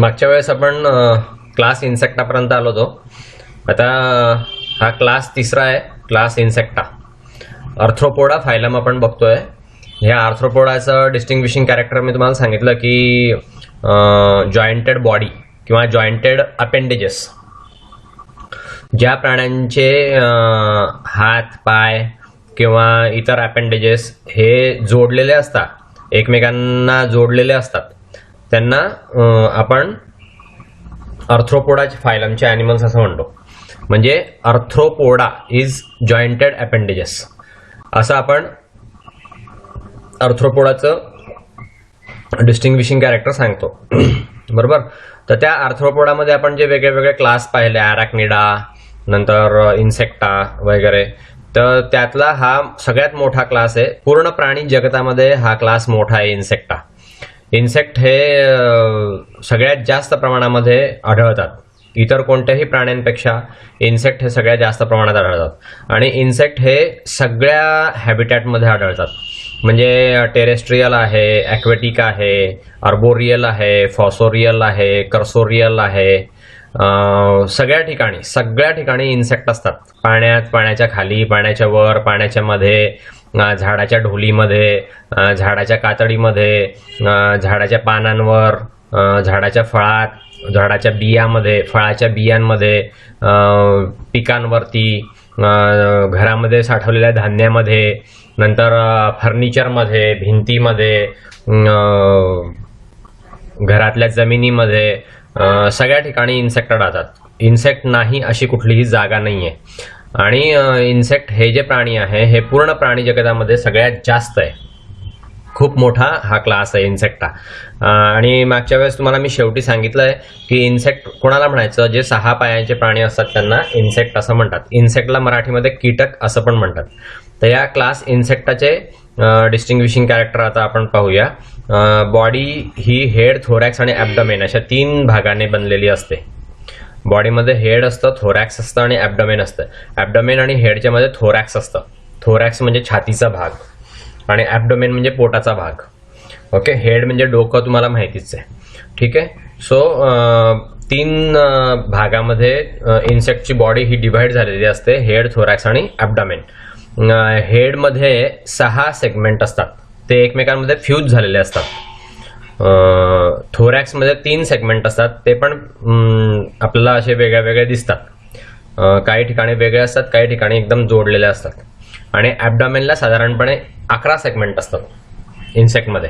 मागच्या वेळेस आपण क्लास इन्सेक्टापर्यंत आलो होतो. आता हा क्लास तिसरा आहे, क्लास इन्सेक्टा. आर्थ्रोपोडा फायलम आपण बघतोय. ह्या आर्थ्रोपोडाचं डिस्टिंग्विशिंग कॅरेक्टर मी तुम्हाला सांगितलं की जॉईंटेड बॉडी किंवा जॉईंटेड अपेंडेजेस. ज्या प्राण्यांचे हात पाय किंवा इतर अपेंडेजेस हे जोडलेले असतात, एकमेकांना जोडलेले असतात, त्यांना आपण आर्थ्रोपोडाचे फायलमचे ॲनिमल्स असं म्हणतो. म्हणजे आर्थ्रोपोडा इज जॉईंटेड अपेंडेजेस असं आपण आर्थ्रोपोडाचं डिस्टिंग्विशिंग कॅरेक्टर सांगतो. बरोबर. तर त्या आर्थ्रोपोडामध्ये आपण जे वेगळे वेगळे क्लास पाहिले, अरॅक्निडा, नंतर इन्सेक्टा वगैरे, तर त्यातला हा सगळ्यात मोठा क्लास आहे. पूर्ण प्राणी जगतामध्ये हा क्लास मोठा आहे, इन्सेक्टा. इन्सेक्ट हे सगळ्यात जास्त प्रमाणामध्ये आढळतात. इतर कोणत्याही प्राण्यांपेक्षा इन्सेक्ट हे सगळ्यात जास्त प्रमाणात आढळतात. आणि इन्सेक्ट हे सगळ्या हॅबिटॅटमध्ये आढळतात. म्हणजे टेरेस्ट्रियल आहे, ॲक्वेटिक आहे, आर्बोरियल आहे, फॉसोरियल आहे, कर्सोरियल आहे. सगळ्या ठिकाणी इन्सेक्ट असतात. पाण्यात, पाण्याच्या खाली, पाण्याच्या वर, पाण्याच्या मध्ये, झाडाच्या ढोलीमध्ये, झाडाच्या कातडीमध्ये, झाडाच्या पानांवर, झाडाच्या फळात, झाडाच्या बियामध्ये, फळाच्या बियांमध्ये, पिकांवरती, घरामध्ये साठवलेल्या धान्यामध्ये, नंतर फर्निचरमध्ये, भिंतीमध्ये, घरातल्या जमिनीमध्ये, सगळ्या ठिकाणी इन्सेक्ट राहतात. इन्सेक्ट नाही अशी कुठलीही जागा नाही आहे. आणि इन्सेक्ट हे जे प्राणी आहे हे पूर्ण प्राणी जगतामध्ये सगळ्यात जास्त आहे. खूप मोठा हा क्लास आहे इन्सेक्टा. आणि मागच्या वेळेस तुम्हाला मी शेवटी सांगितलं आहे की इन्सेक्ट कोणाला म्हणायचं, जे 6 पायांचे प्राणी असतात त्यांना इन्सेक्ट असं म्हणतात. इन्सेक्टला मराठीमध्ये कीटक असं पण म्हणतात. तर या क्लास इन्सेक्टाचे डिस्टिंग्विशिंग कॅरेक्टर आता आपण पाहूया. बॉडी ही हेड, थोरॅक्स आणि ॲब्डोमेन अशा 3 भागाने बनलेली असते. बॉडीमध्ये हेड असतं, थोरॅक्स असतं आणि ॲब्डोमेन असतं. ॲब्डोमेन आणि हेडच्या मध्ये थोरॅक्स असतं. थोरॅक्स म्हणजे छातीचा भाग आणि ॲब्डोमेन म्हणजे पोटाचा भाग. ओके. हेड म्हणजे डोकं तुम्हाला माहितीच आहे. ठीक आहे. सो 3 भागामध्ये इन्सेक्टची बॉडी ही डिव्हाइड झालेली असते, हेड, थोरॅक्स आणि ॲब्डोमेन. हेडमध्ये 6 सेगमेंट असतात, ते एकमेकांमध्ये फ्यूज झालेले असतात. थोरॅक्समध्ये 3 सेगमेंट असतात, ते पण आपल्याला असे वेगळ्या वेगळे दिसतात. काही ठिकाणी वेगळे असतात, काही ठिकाणी एकदम जोडलेले असतात. आणि ॲब्डोमेनला साधारणपणे 11 सेगमेंट असतात इन्सेक्टमध्ये.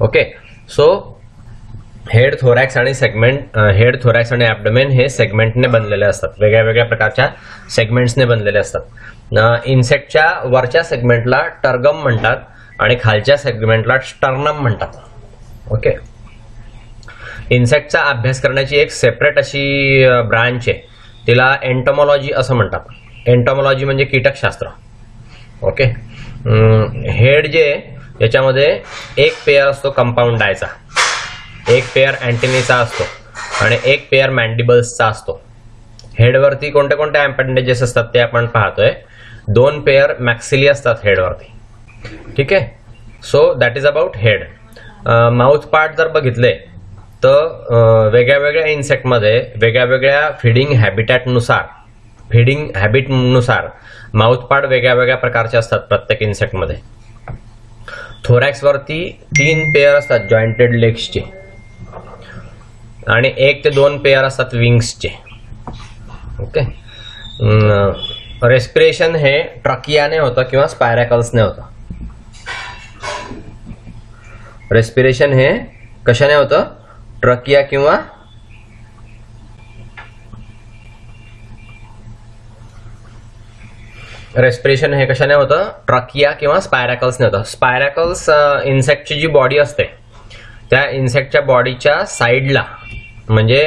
ओके. सो हेड, थोरॅक्स आणि ॲब्डोमेन हे सेगमेंटने बनलेले असतात, वेगळ्या वेगळ्या प्रकारच्या सेगमेंट्सने बनलेले असतात. इन्सेक्टच्या वरच्या सेगमेंटला टर्गम म्हणतात आणि खालच्या सेगमेंटला स्टर्नम म्हणतात. ओके. इन्सेक्टचा अभ्यास करण्याची एक सेपरेट अशी ब्रांच आहे, तिला एंटोमॉलॉजी असं म्हणतात. एंटोमॉलॉजी म्हणजे कीटकशास्त्र. ओके. हेड जे याच्यामध्ये एक पेअर असतो कंपाऊंड डायचा, एक पेअर अँटेनाचा असतो आणि एक पेअर मॅन्डिबल्सचा असतो. हेडवरती कोणते कोणते अपेंडेजेस असतात ते आपण पाहतोय. 2 पेअर मॅक्सिली असतात हेडवरती. ठीक आहे. So that is about head. Mouth part जर बघितले तर वेगळ्या वेगळ्या इन्सेक्टमध्ये वेगळ्या वेगळ्या फीडिंग हॅबिटनुसार माउथ पार्ट वेगळ्या वेगळ्या प्रकारचे असतात प्रत्येक इन्सेक्टमध्ये. थोरॅक्सवरती 3 पेअर असतात जॉईंटेड लेग्सचे आणि 1 ते 2 पेअर असतात विंग्सचे. ओके. रेस्पिरेशन हे ट्रकियाने होतं किंवा स्पायरॅकल्सने होतं. रेस्पिरेशन हे कशाने होतं? ट्रकिया किंवा रेस्पिरेशन हे कशाने होतं? ट्रकिया किंवा स्पायरॅकल्सने होतं. स्पायरॅकल्स इन्सेक्टची जी बॉडी असते त्या इन्सेक्टच्या बॉडीच्या साईडला म्हणजे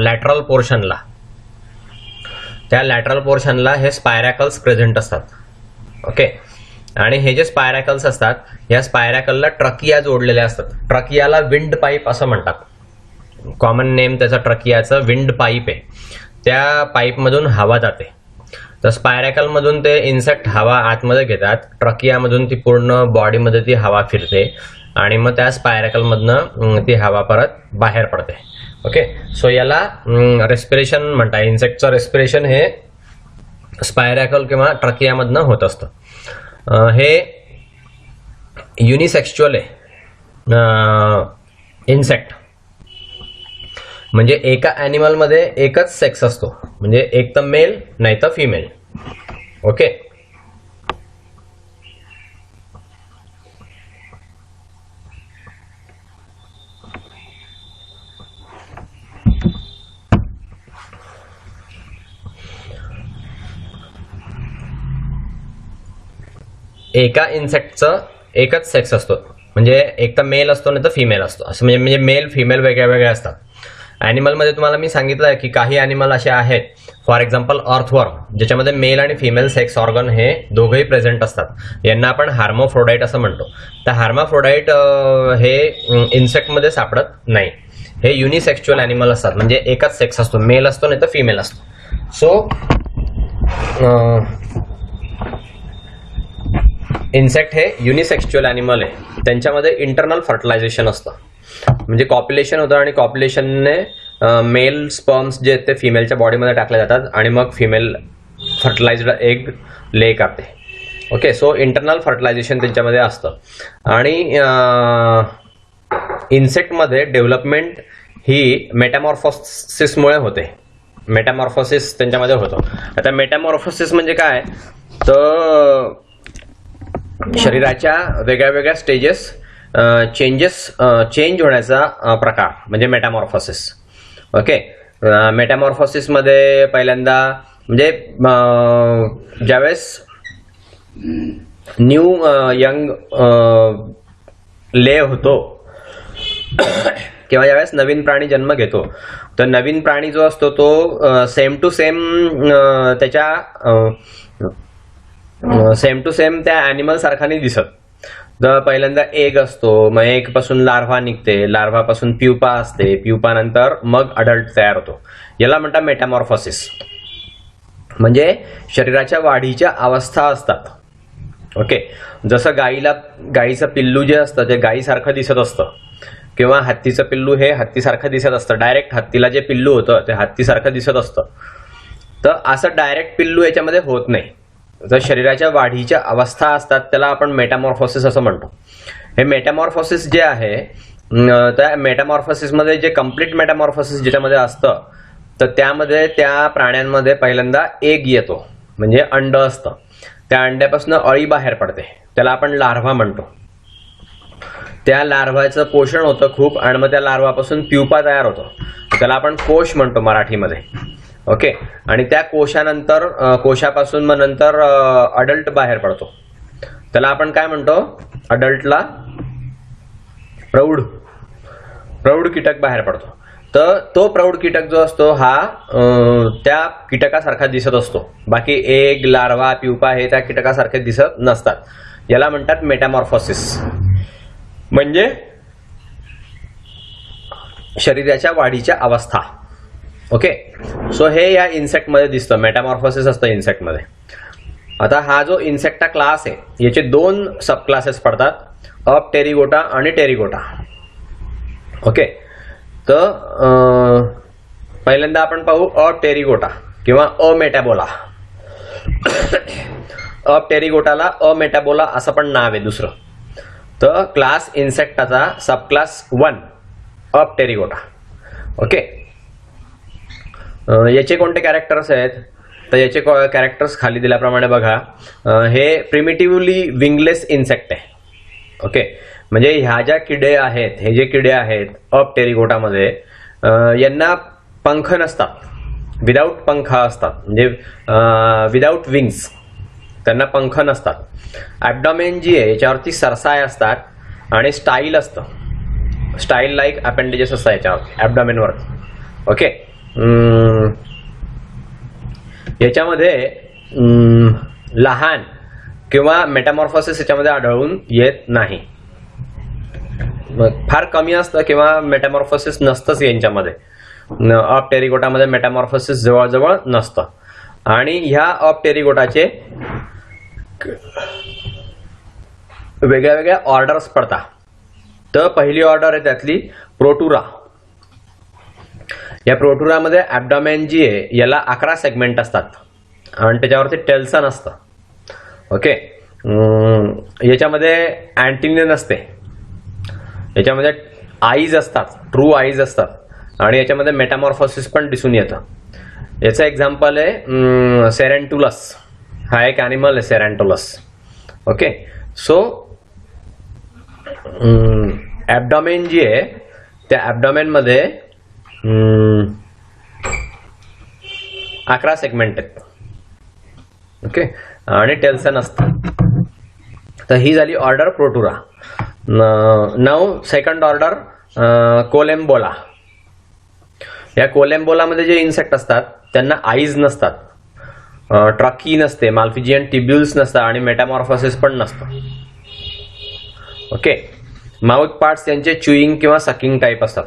लॅटरल पोर्शनला, त्या लॅटरल पोर्शनला हे स्पायरॅकल्स प्रेझेंट असतात. ओके. आणि हे जे स्पायरॅकल्स असतात या स्पायरॅकलला ट्रकिया जोडलेल्या असतात. ट्रकियाला विंड पाईप असं म्हणतात. कॉमन नेम त्याचा ट्रकियाचं विंड पाईप आहे. त्या पाईपमधून हवा जाते. तर स्पायरॅकलमधून ते इन्सेक्ट हवा आतमध्ये घेतात, ट्रकियामधून ती पूर्ण बॉडीमध्ये ती हवा फिरते आणि मग त्या स्पायरॅकलमधनं ती हवा परत बाहेर पडते. ओके, सो याला रेस्पिरेशन म्हणतात. इन्सेक्टचं रेस्पिरेशन हे स्पायरॅकल किंवा ट्रकियामधनं होत असतं. हे युनिसेक्शुअल आहे इन्सेक्ट, म्हणजे एका ॲनिमलमध्ये एकच सेक्स असतो, म्हणजे एक तर मेल नाही तर फिमेल. ओके, एका इन्सेक्टचं एकच सेक्स असतो, म्हणजे एक तर मेल असतो नाही तर फिमेल असतो, असं म्हणजे मेल फिमेल वेगळ्या वेगळ्या असतात. ॲनिमलमध्ये तुम्हाला मी सांगितलं आहे की काही ॲनिमल असे आहेत, फॉर एक्झाम्पल अर्थवर्म, ज्याच्यामध्ये मेल आणि फिमेल सेक्स ऑर्गन हे दोघंही प्रेझेंट असतात. यांना आपण हार्मोफ्रोडाईट असं म्हणतो. तर हार्मोफ्रोडाईट हे इन्सेक्टमध्ये सापडत नाही. हे युनिसेक्शुअल ॲनिमल असतात, म्हणजे एकच सेक्स असतो, मेल असतो नाही तर फिमेल असतो. सो इन्सेक्ट हे युनिसेक्शुअल ॲनिमल आहे. त्यांच्यामध्ये इंटरनल फर्टिलायझेशन असतं, म्हणजे कॉप्युलेशन होतं आणि कॉप्युलेशनने मेल स्पर्म्स जे आहेत ते फिमेलच्या बॉडीमध्ये टाकले जातात आणि मग फिमेल फर्टिलाइज्ड एग ले करते. ओके, सो इंटरनल फर्टिलायझेशन त्यांच्यामध्ये असतं. आणि इन्सेक्टमध्ये डेव्हलपमेंट ही मेटामॉर्फोसिसमुळे होते. मेटामॉर्फोसिस त्यांच्यामध्ये होतं. आता मेटामॉर्फोसिस म्हणजे काय, तर शरीराच्या वेगळ्या वेगळ्या स्टेजेस चेंज होण्याचा प्रकार म्हणजे मेटामॉर्फोसिस. ओके, मेटामॉर्फोसिसमध्ये पहिल्यांदा म्हणजे ज्यावेळेस न्यू यंग ले होतो किंवा ज्यावेळेस नवीन प्राणी जन्म घेतो, तर नवीन प्राणी जो असतो तो सेम टू सेम त्या ॲनिमल सारखा नाही दिसत. तर पहिल्यांदा एग असतो, मग एग पासून लार्व्हा निघते, लार्व्हापासून प्युपा असते, प्युपा नंतर मग अडल्ट तयार होतो. याला म्हणतात मेटामॉर्फोसिस. म्हणजे शरीराच्या वाढीच्या अवस्था असतात. ओके, जसं गाईचं पिल्लू जे असतं ते गाईसारखं दिसत असतं, किंवा हत्तीचं पिल्लू हे हत्तीसारखं दिसत असतं. डायरेक्ट हत्तीला जे पिल्लू होतं ते हत्तीसारखं दिसत असतं. तर असं डायरेक्ट पिल्लू याच्यामध्ये होत नाही. जर शरीराच्या वाढीच्या अवस्था असतात त्याला आपण मेटामॉर्फोसिस असं म्हणतो. हे मेटामॉर्फोसिस जे आहे, त्या मेटामॉर्फोसिसमध्ये जे कम्प्लीट मेटामॉर्फोसिस ज्याच्यामध्ये असतं, तर त्यामध्ये त्या प्राण्यांमध्ये पहिल्यांदा एग येतो, म्हणजे अंड असतं. त्या अंड्यापासून अळी बाहेर पडते, त्याला आपण लार्व्हा म्हणतो. त्या लार्व्हाचं पोषण होतं खूप, आणि मग त्या लार्व्हापासून प्युपा तयार होतो, त्याला आपण कोश म्हणतो मराठीमध्ये. ओके, आणि त्या कोशापासून मग नंतर अडल्ट बाहेर पडतो, त्याला आपण काय म्हणतो, अडल्टला प्रौढ कीटक बाहेर पडतो. तर तो प्रौढ कीटक जो असतो हा त्या कीटकासारखा दिसत असतो. बाकी एग, लार्वा, प्युपा हे त्या कीटकासारखे दिसत नसतात. याला म्हणतात मेटामॉर्फोसिस, म्हणजे शरीराच्या वाढीच्या अवस्था. ओके, सो हे या इन्सेक्टमध्ये दिसतं, मेटामॉर्फोसिस असतं इन्सेक्टमध्ये. आता हा जो इन्सेक्टा क्लास आहे, याचे 2 सब क्लासेस पडतात, अपटेरिगोटा आणि टेरिगोटा. ओके, तर पहिल्यांदा आपण पाहू अपटेरिगोटा किंवा अमेटाबोला. अपटेरिगोटाला अमेटाबोला असं पण नाव आहे दुसरं. तर क्लास इन्सेक्टाचा सब क्लास 1 अपटेरिगोटा. ओके, याचे कोणते कॅरेक्टर्स आहेत, तर याचे कॅरेक्टर्स खाली दिल्याप्रमाणे बघा. हे प्रिमिटिव्हली विंगलेस इन्सेक्ट आहे. ओके, म्हणजे ह्या ज्या किडे आहेत, हे जे किडे आहेत अपटेरिगोटामध्ये, यांना पंख नसतात, विदाऊट पंख असतात, म्हणजे विदाऊट विंग्स, त्यांना पंख नसतात. ॲब्डॉमेन जी आहे याच्यावरती सरसाय असतात आणि स्टाईल असतं, स्टाईल लाईक अपेंडेजेस असतात याच्यावरती ॲब्डॉमेनवरती. ओके, याच्यामध्ये लहान किंवा मेटामॉर्फोसिस याच्यामध्ये आढळून येत नाही, फार कमी असतं किंवा मेटामॉर्फोसिस नसतंच यांच्यामध्ये. अपटेरिगोटामध्ये मेटामॉर्फोसिस जवळजवळ नसतं. आणि ह्या अपटेरिगोटाचे वेगळ्या वेगळ्या ऑर्डर्स पडतात. तर पहिली ऑर्डर आहे त्यातली प्रोटुरा. या प्रोटुरामध्ये ॲब्डॉमेन जी आहे याला 11 सेगमेंट असतात आणि त्याच्यावरती टेल्सन असतं. ओके, याच्यामध्ये अँटिना नसते, याच्यामध्ये आईज असतात, ट्रू आईज असतात आणि याच्यामध्ये मेटामॉर्फोसिस पण दिसून येतं. याचं एक्झाम्पल आहे सेरेंटुलस. हा एक ॲनिमल आहे सेरेंटुलस. ओके, सो ॲब्डॉमेन जी आहे त्या ॲब्डॉमेनमध्ये 11 सेगमेंट आहेत. ओके, आणि टेल्सन असतं. तर ही झाली ऑर्डर प्रोटुरा. नाव सेकंड ऑर्डर कोलेम्बोला. या कोलेम्बोलामध्ये जे इन्सेक्ट असतात त्यांना आईज नसतात, ट्रकी नसते, माल्फिजियन टिब्युल्स नसतात आणि मेटामॉर्फोसिस पण नसतं. ओके, माउथ पार्ट्स त्यांचे च्युईंग किंवा सकिंग टाईप असतात,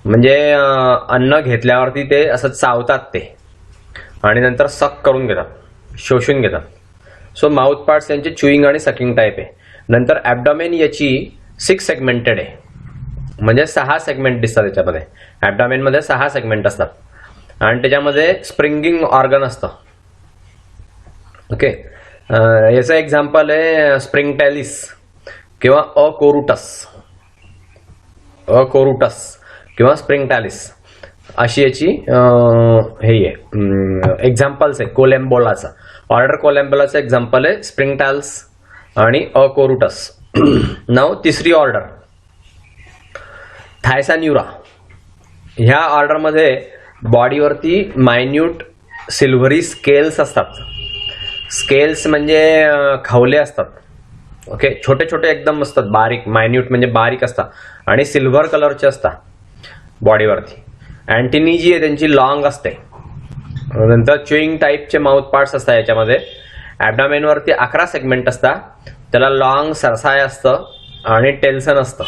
म्हणजे अन्न घेतल्यावरती ते असं चावतात ते आणि नंतर सक करून घेतात, शोषून घेतात. सो माउथ पार्ट्स त्यांचे च्युईंग आणि सकिंग टाईप आहे. नंतर ॲब्डॉमेन याची 6 सेगमेंटेड आहे, म्हणजे 6 सेगमेंट दिसतात त्याच्यामध्ये. ॲब्डॉमेनमध्ये 6 सेगमेंट असतात आणि त्याच्यामध्ये स्प्रिंगिंग ऑर्गन असतं. ओके, याचं एक्झाम्पल आहे स्प्रिंगटॅलिस किंवा अकोरुटस किंवा स्प्रिंगटॅलिस अशी याची हे आहे एक्झाम्पल्स आहे कोलेम्बोलाचा. ऑर्डर कोलेम्बोलाचं एक्झाम्पल आहे स्प्रिंगटॅल्स आणि अकोरुटस. नाव तिसरी ऑर्डर थायसान्युरा. ह्या ऑर्डरमध्ये बॉडीवरती मायन्यूट सिल्व्हरी स्केल्स असतात. स्केल्स म्हणजे खवले असतात. ओके, छोटे छोटे एकदम असतात, बारीक, मायन्यूट म्हणजे बारीक असतात आणि सिल्व्हर कलरचे असतात बॉडीवरती. अँटिनी जी आहे त्यांची लॉंग असते. नंतर च्युईंग टाईपचे माउथ पार्ट्स असतात याच्यामध्ये. ॲब्डॉमेनवरती 11 सेगमेंट असतात, त्याला लॉंग सरसाय असतं आणि टेल्सन असतं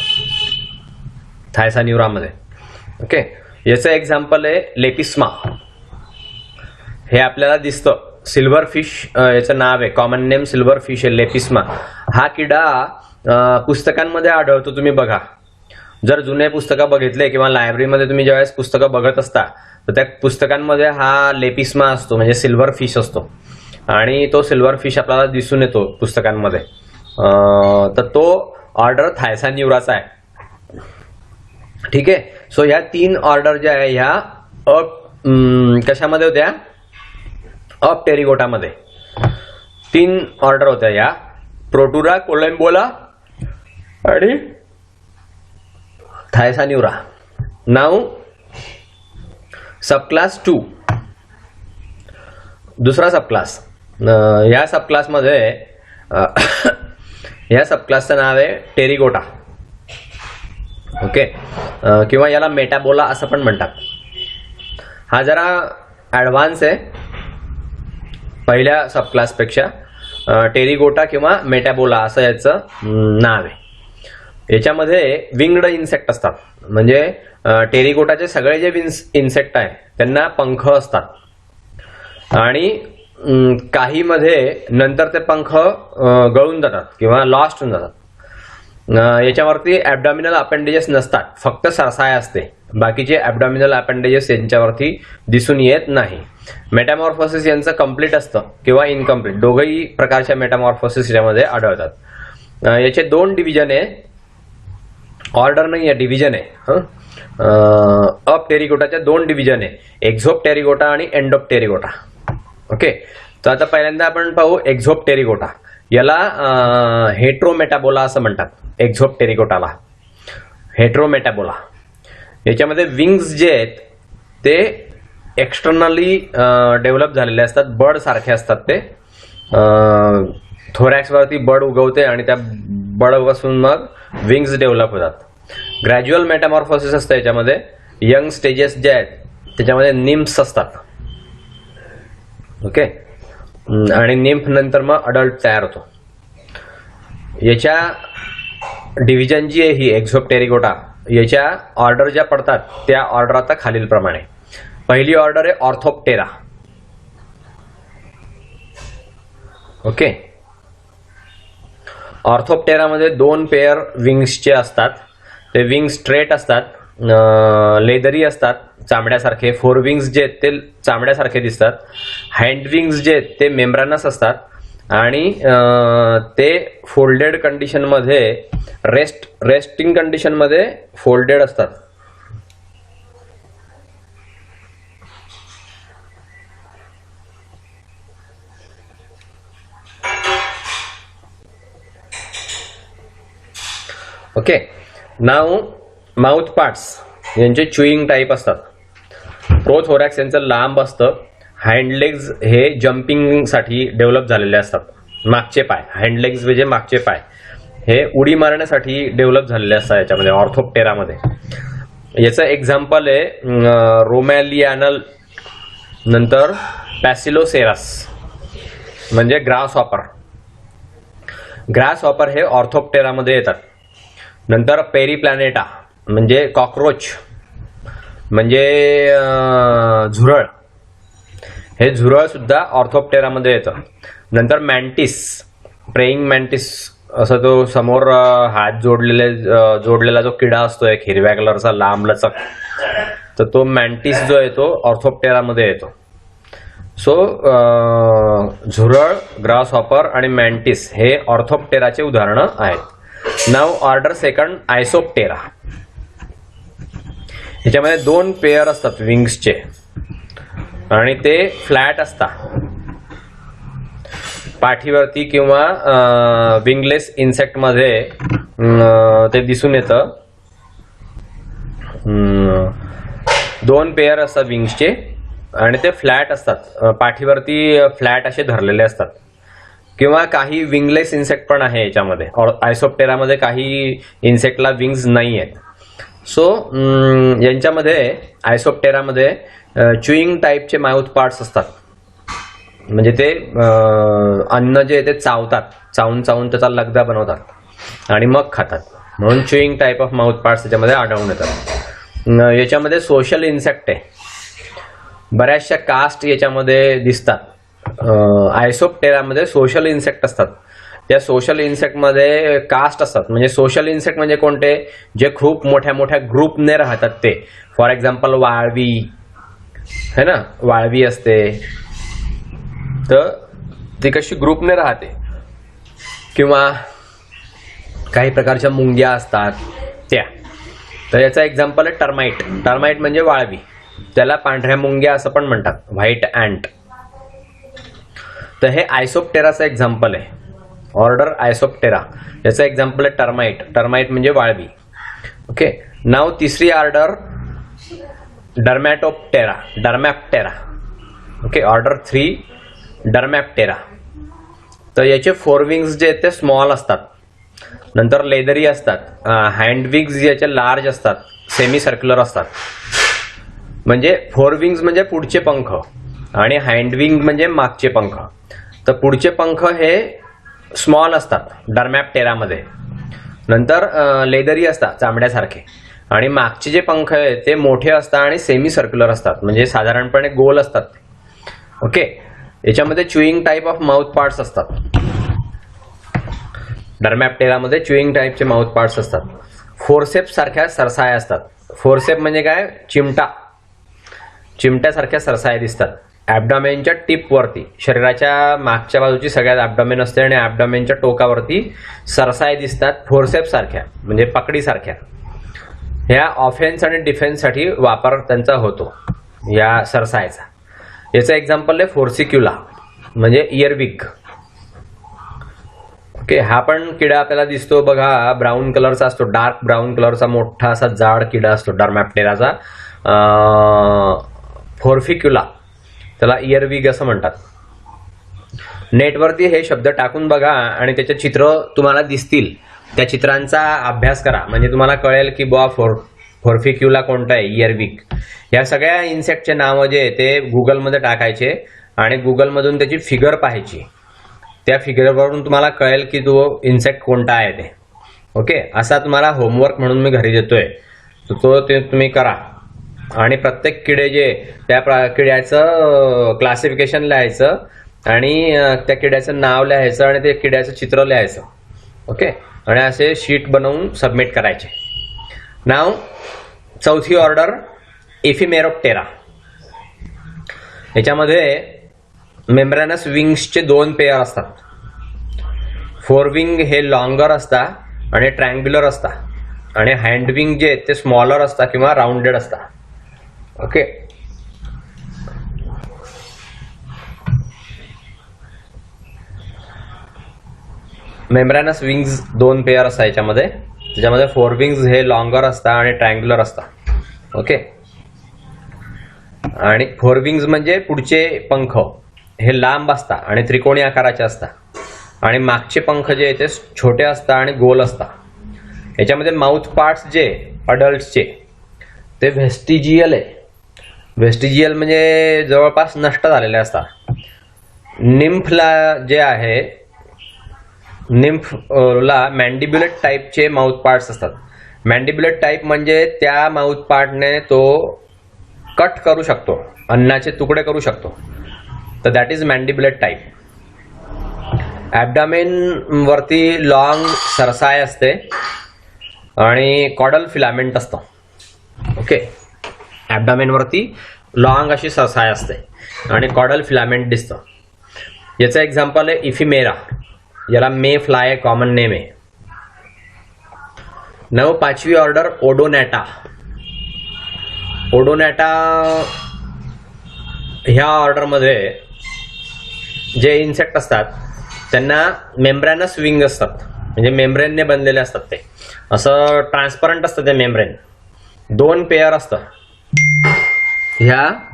थायसान्युरामध्ये. ओके, याचं एक्झाम्पल आहे लेपिस्मा. हे आपल्याला दिसतं सिल्वर फिश, याचं नाव आहे, कॉमन नेम सिल्वर फिश आहे, लेपिस्मा. हा किडा पुस्तकांमध्ये आढळतो, तुम्ही बघा. जर जुने पुस्तकं बघितले किंवा लायब्ररीमध्ये तुम्ही ज्यावेळेस पुस्तकं बघत असता तर त्या पुस्तकांमध्ये हा लेपिस्मा असतो, म्हणजे सिल्वर फिश असतो आणि तो सिल्वर फिश आपल्याला दिसून येतो पुस्तकांमध्ये. तर तो ऑर्डर थायसान्युराचा आहे. ठीक आहे, सो ह्या 3 ऑर्डर ज्या आहे ह्या कशामध्ये होत्या? अपटेरिगोटामध्ये 3 ऑर्डर होत्या या, प्रोटुरा, कोलेम्बोला आणि थायसान्युरा. नाव सबक्लास 2. दुसरा सबक्लास. या सबक्लासमध्ये या सबक्लासचं नाव आहे टेरिगोटा. ओके, किंवा याला मेटाबोला असं पण म्हणतात. हा जरा ॲडव्हान्स आहे पहिल्या सबक्लासपेक्षा. टेरिगोटा किंवा मेटाबोला असं याचं नाव आहे. याच्यामध्ये विंगड इन्सेक्ट असतात, म्हणजे टेरिगोटाचे सगळे जे इन्सेक्ट आहे त्यांना पंख असतात आणि काही मध्ये नंतर ते पंख गळून जातात किंवा लॉस्ट होऊन जातात. याच्यावरती ॲब्डॉमिनल अपेंडेजेस नसतात, फक्त सरसाय असते. बाकीचे ॲब्डॉमिनल अपेंडेजेस यांच्यावरती दिसून येत नाही. मेटामॉर्फोसिस यांचं कम्प्लीट असतं किंवा इनकम्प्लीट, दोघंही प्रकारच्या मेटामॉर्फोसिस याच्यामध्ये आढळतात. याचे 2 डिव्हिजन आहे, ऑर्डर नाही आहे, डिव्हिजन आहे. अपटेरिगोटाच्या 2 डिव्हिजन आहे, एक्झोप्टेरिगोटा आणि एंडोप्टेरिगोटा. ओके, तर आता पहिल्यांदा आपण पाहू एक्झोप्टेरिगोटा. याला हेट्रोमेटाबोला असं म्हणतात. एक्झोप्टेरिगोटाला हेट्रोमेटाबोला. याच्यामध्ये विंग्स जे आहेत ते एक्सटर्नली डेव्हलप झालेले असतात, बर्ड सारखे असतात. ते थोरॅक्सवरती बर्ड उगवते आणि त्या बर्डपासून मग विंग्स डेव्हलप होतात. ग्रॅज्युअल मेटामॉर्फोसिस असतं याच्यामध्ये. यंग स्टेजेस जे आहेत त्याच्यामध्ये निम्फ्स असतात. ओके, आणि निम्फ नंतर मग अडल्ट तयार होतो. याच्या डिव्हिजन जी आहे ही एक्झोप्टेरिगोटा, याच्या ऑर्डर ज्या पडतात त्या ऑर्डर आता खालीलप्रमाणे. पहिली ऑर्डर आहे ऑर्थोप्टेरा. ओके, ऑर्थोप्टेरामध्ये 2 पेअर विंग्सचे असतात. ते विंग स्ट्रेट असतात लेदरी असतात, चामड्यासारखे. फोर विंग्स जे आहेत ते चामड्यासारखे दिसतात. हँड विंग्स जे आहेत ते मेम्ब्रानस असतात आणि ते फोल्डेड कंडिशनमध्ये रेस्टिंग कंडिशनमध्ये फोल्डेड असतात. ओके. नाव माउथ पार्ट्स यांचे च्युईंग टाईप असतात. प्रोथोरॅक्स यांचं लांब असतं. हँड लेग्स हे जम्पिंगसाठी डेव्हलप झालेले असतात. मागचे पाय, हँड लेग्स म्हणजे मागचे पाय हे उडी मारण्यासाठी डेव्हलप झालेले असतात याच्यामध्ये, ऑर्थोप्टेरामध्ये. याचं एक्झाम्पल आहे रोमॅलियानल, नंतर पॅसिलोसेरास म्हणजे ग्रास हॉपर. ग्रास हॉपर हे ऑर्थोप्टेरामध्ये येतात. नंतर पेरीप्लॅनेटा म्हणजे कॉकरोच म्हणजे झुरळ, हे झुरळ सुद्धा ऑर्थोप्टेरामध्ये येतं. नंतर मॅन्टिस, प्रेइंग मॅन्टिस असं तो समोर हात जोडलेला जो किडा असतो एक हिरव्या कलरचा लांब लचक, तर तो मॅन्टिस जो येतो ऑर्थोप्टेरामध्ये येतो. सो झुरळ, ग्रास हॉपर आणि मॅन्टिस हे ऑर्थोप्टेराचे उदाहरणं आहेत. नाव ऑर्डर सेकंड आयसोप्टेरा. ह्याच्यामध्ये 2 पेअर असतात विंग्सचे आणि ते फ्लॅट असतात पाठीवरती किंवा विंगलेस इन्सेक्ट मध्ये ते दिसून येतं. 2 पेअर असतात विंग्सचे आणि ते फ्लॅट असतात, पाठीवरती फ्लॅट असे धरलेले असतात. किंवा काही विंगलेस इन्सेक्ट पण आहे याच्यामध्ये. आयसोप्टेरामध्ये काही इन्सेक्टला विंग्स नाही आहेत. सो यांच्यामध्ये आयसोप्टेरामध्ये च्युईंग टाईपचे माउथ पार्ट्स असतात. म्हणजे ते अन्न जे आहे ते चावतात, चावून त्याचा लगदा बनवतात आणि मग खातात, म्हणून chewing type of mouth parts याच्यामध्ये आढळून येतात. याच्यामध्ये सोशल इन्सेक्ट आहे. बऱ्याचशा कास्ट याच्यामध्ये दिसतात. आयसोप्टेरामध्ये सोशल इन्सेक्ट असतात. त्या सोशल इन्सेक्टमध्ये कास्ट असतात. म्हणजे सोशल इन्सेक्ट म्हणजे कोणते, जे खूप मोठ्या मोठ्या ग्रुपने राहतात ते. फॉर एक्झाम्पल वाळवी है ना, वाळवी असते तर ती कशी ग्रुपने राहते. किंवा काही प्रकारच्या मुंग्या असतात त्या. तर याचा एक्झाम्पल आहे टर्माइट. टर्माइट म्हणजे वाळवी, त्याला पांढऱ्या मुंग्या असं पण म्हणतात, व्हाईट अँट. तर हे आयसोप्टेराचं एक्झाम्पल आहे, ऑर्डर आयसोप्टेरा. याचं एक्झाम्पल आहे टर्माइट. टर्माइट म्हणजे वाळवी. ओके. नाव तिसरी ऑर्डर डर्मॅटोप्टेरा, डर्मॅप्टेरा. ओके. ऑर्डर 3 डर्मॅप्टेरा. तर याचे 4 विंग्स जे आहेत ते स्मॉल असतात. नंतर लेदरी असतात. हँड विंग्स याचे लार्ज असतात, सेमी सर्क्युलर असतात. म्हणजे 4 विंग्स म्हणजे पुढचे पंख आणि हँड विंग म्हणजे मागचे पंख. तर पुढचे पंख हे स्मॉल असतात डर्मॅप्टेरामध्ये. नंतर लेदरी असतात चामड्यासारखे आणि मागचे जे पंख आहेत ते मोठे असतात आणि सेमी सर्क्युलर असतात, म्हणजे साधारणपणे गोल असतात. ओके. याच्यामध्ये chewing type of mouth parts असतात. डर्मॅप्टेरामध्ये च्युईंग टाईपचे माउथ पार्ट्स असतात. फोरसेप्स सारख्या सरसाया असतात. फोरसेप म्हणजे काय, चिमटा, चिमट्यासारख्या सरसाया दिसतात. ॲब्डॉमेनच्या टिपवरती, शरीराच्या मागच्या बाजूची सगळ्यात ॲब्डॉमेन असते आणि ॲब्डॉमेनच्या टोकावरती सरसाया दिसतात फोरसेप सारख्या, म्हणजे पकडीसारख्या. ह्या ऑफेन्स आणि डिफेन्ससाठी वापर त्यांचा होतो या सरसायाचा. याचं एक्झाम्पल आहे फोर्सिक्युला म्हणजे इयरविक. ओके. हा पण किडा आपल्याला दिसतो बघा, ब्राऊन कलरचा असतो, डार्क ब्राऊन कलरचा मोठा असा जाड किडा असतो डर्मॅप्टेराचा, फोर्फिक्युला. त्याला इयरविग असं म्हणतात. नेटवरती हे शब्द टाकून बघा आणि त्याचे चित्र तुम्हाला दिसतील. त्या चित्रांचा अभ्यास करा म्हणजे तुम्हाला कळेल की बुवा फोर्फिक्युला कोणता आहे, इयरविग. या सगळ्या इन्सेक्टचे नावं जे ते गुगलमध्ये टाकायचे आणि गुगलमधून त्याची फिगर पाहायची. त्या फिगरवरून तुम्हाला कळेल की तो इन्सेक्ट कोणता आहे ते. ओके. असा तुम्हाला होमवर्क म्हणून मी घरी देतोय, तो ते तुम्ही करा. आणि प्रत्येक किडे जे त्या किड्याचं क्लासिफिकेशन लिहायचं आणि त्या किड्याचं नाव लिहायचं आणि त्या किड्याचं चित्र लिहायचं. ओके. आणि असे शीट बनवून सबमिट करायचे. नाव चौथी ऑर्डर इफिमेरोप्टेरा. याच्यामध्ये मेम्ब्रेनस विंग्सचे 2 पेअर असतात. फोरविंग हे लॉंगर असतात आणि ट्रँग्युलर असतात आणि हँडविंग जे ते स्मॉलर असतात किंवा राऊंडेड असतात. ओके. मेम्ब्रेनस विंग्स 2 पेअर असतात याच्यामध्ये. त्याच्यामध्ये फोरविंग्स हे लॉंगर असतात आणि ट्रँग्युलर असतात. ओके. आणि फोरविंग्स म्हणजे पुढचे पंख हे लांब असतात आणि त्रिकोणी आकाराचे असतात आणि मागचे पंख जे ते छोटे असतात आणि गोल असतात. याच्यामध्ये माउथ पार्ट्स जे अडल्ट्सचे ते व्हेस्टिजियल आहे. व्हेस्टिजियल म्हणजे जवळपास नष्ट झालेले असतात. निम्फला जे आहे निम्फला मॅन्डिब्युलेट टाईपचे माउथ पार्ट्स असतात. मॅन्डिब्युलेट टाईप म्हणजे त्या माउथ पार्टने तो कट करू शकतो, अन्नाचे तुकडे करू शकतो. तर दॅट इज मॅन्डिब्युलेट टाईप. ॲबडामेन वरती लॉंग सरसाय असते आणि कॉडल फिलामेंट असतं. ओके. ॲबडामेन वरती लॉंग अशी सरसाय असते आणि कॉडल फिलामेंट दिसतं. याचं एक्झाम्पल आहे इफिमेरा, याला मे फ्लाय कॉमन नेम आहे. 5वी ऑर्डर ओडोनॅटा. ओडोनॅटा ह्या ऑर्डरमध्ये जे इन्सेक्ट असतात त्यांना मेम्ब्रेनस विंग असतात, म्हणजे मेम्ब्रेनने बनलेले असतात. ते असं ट्रान्सपरंट असतं ते मेम्ब्रेन. 2 पेअर असतं. ह्या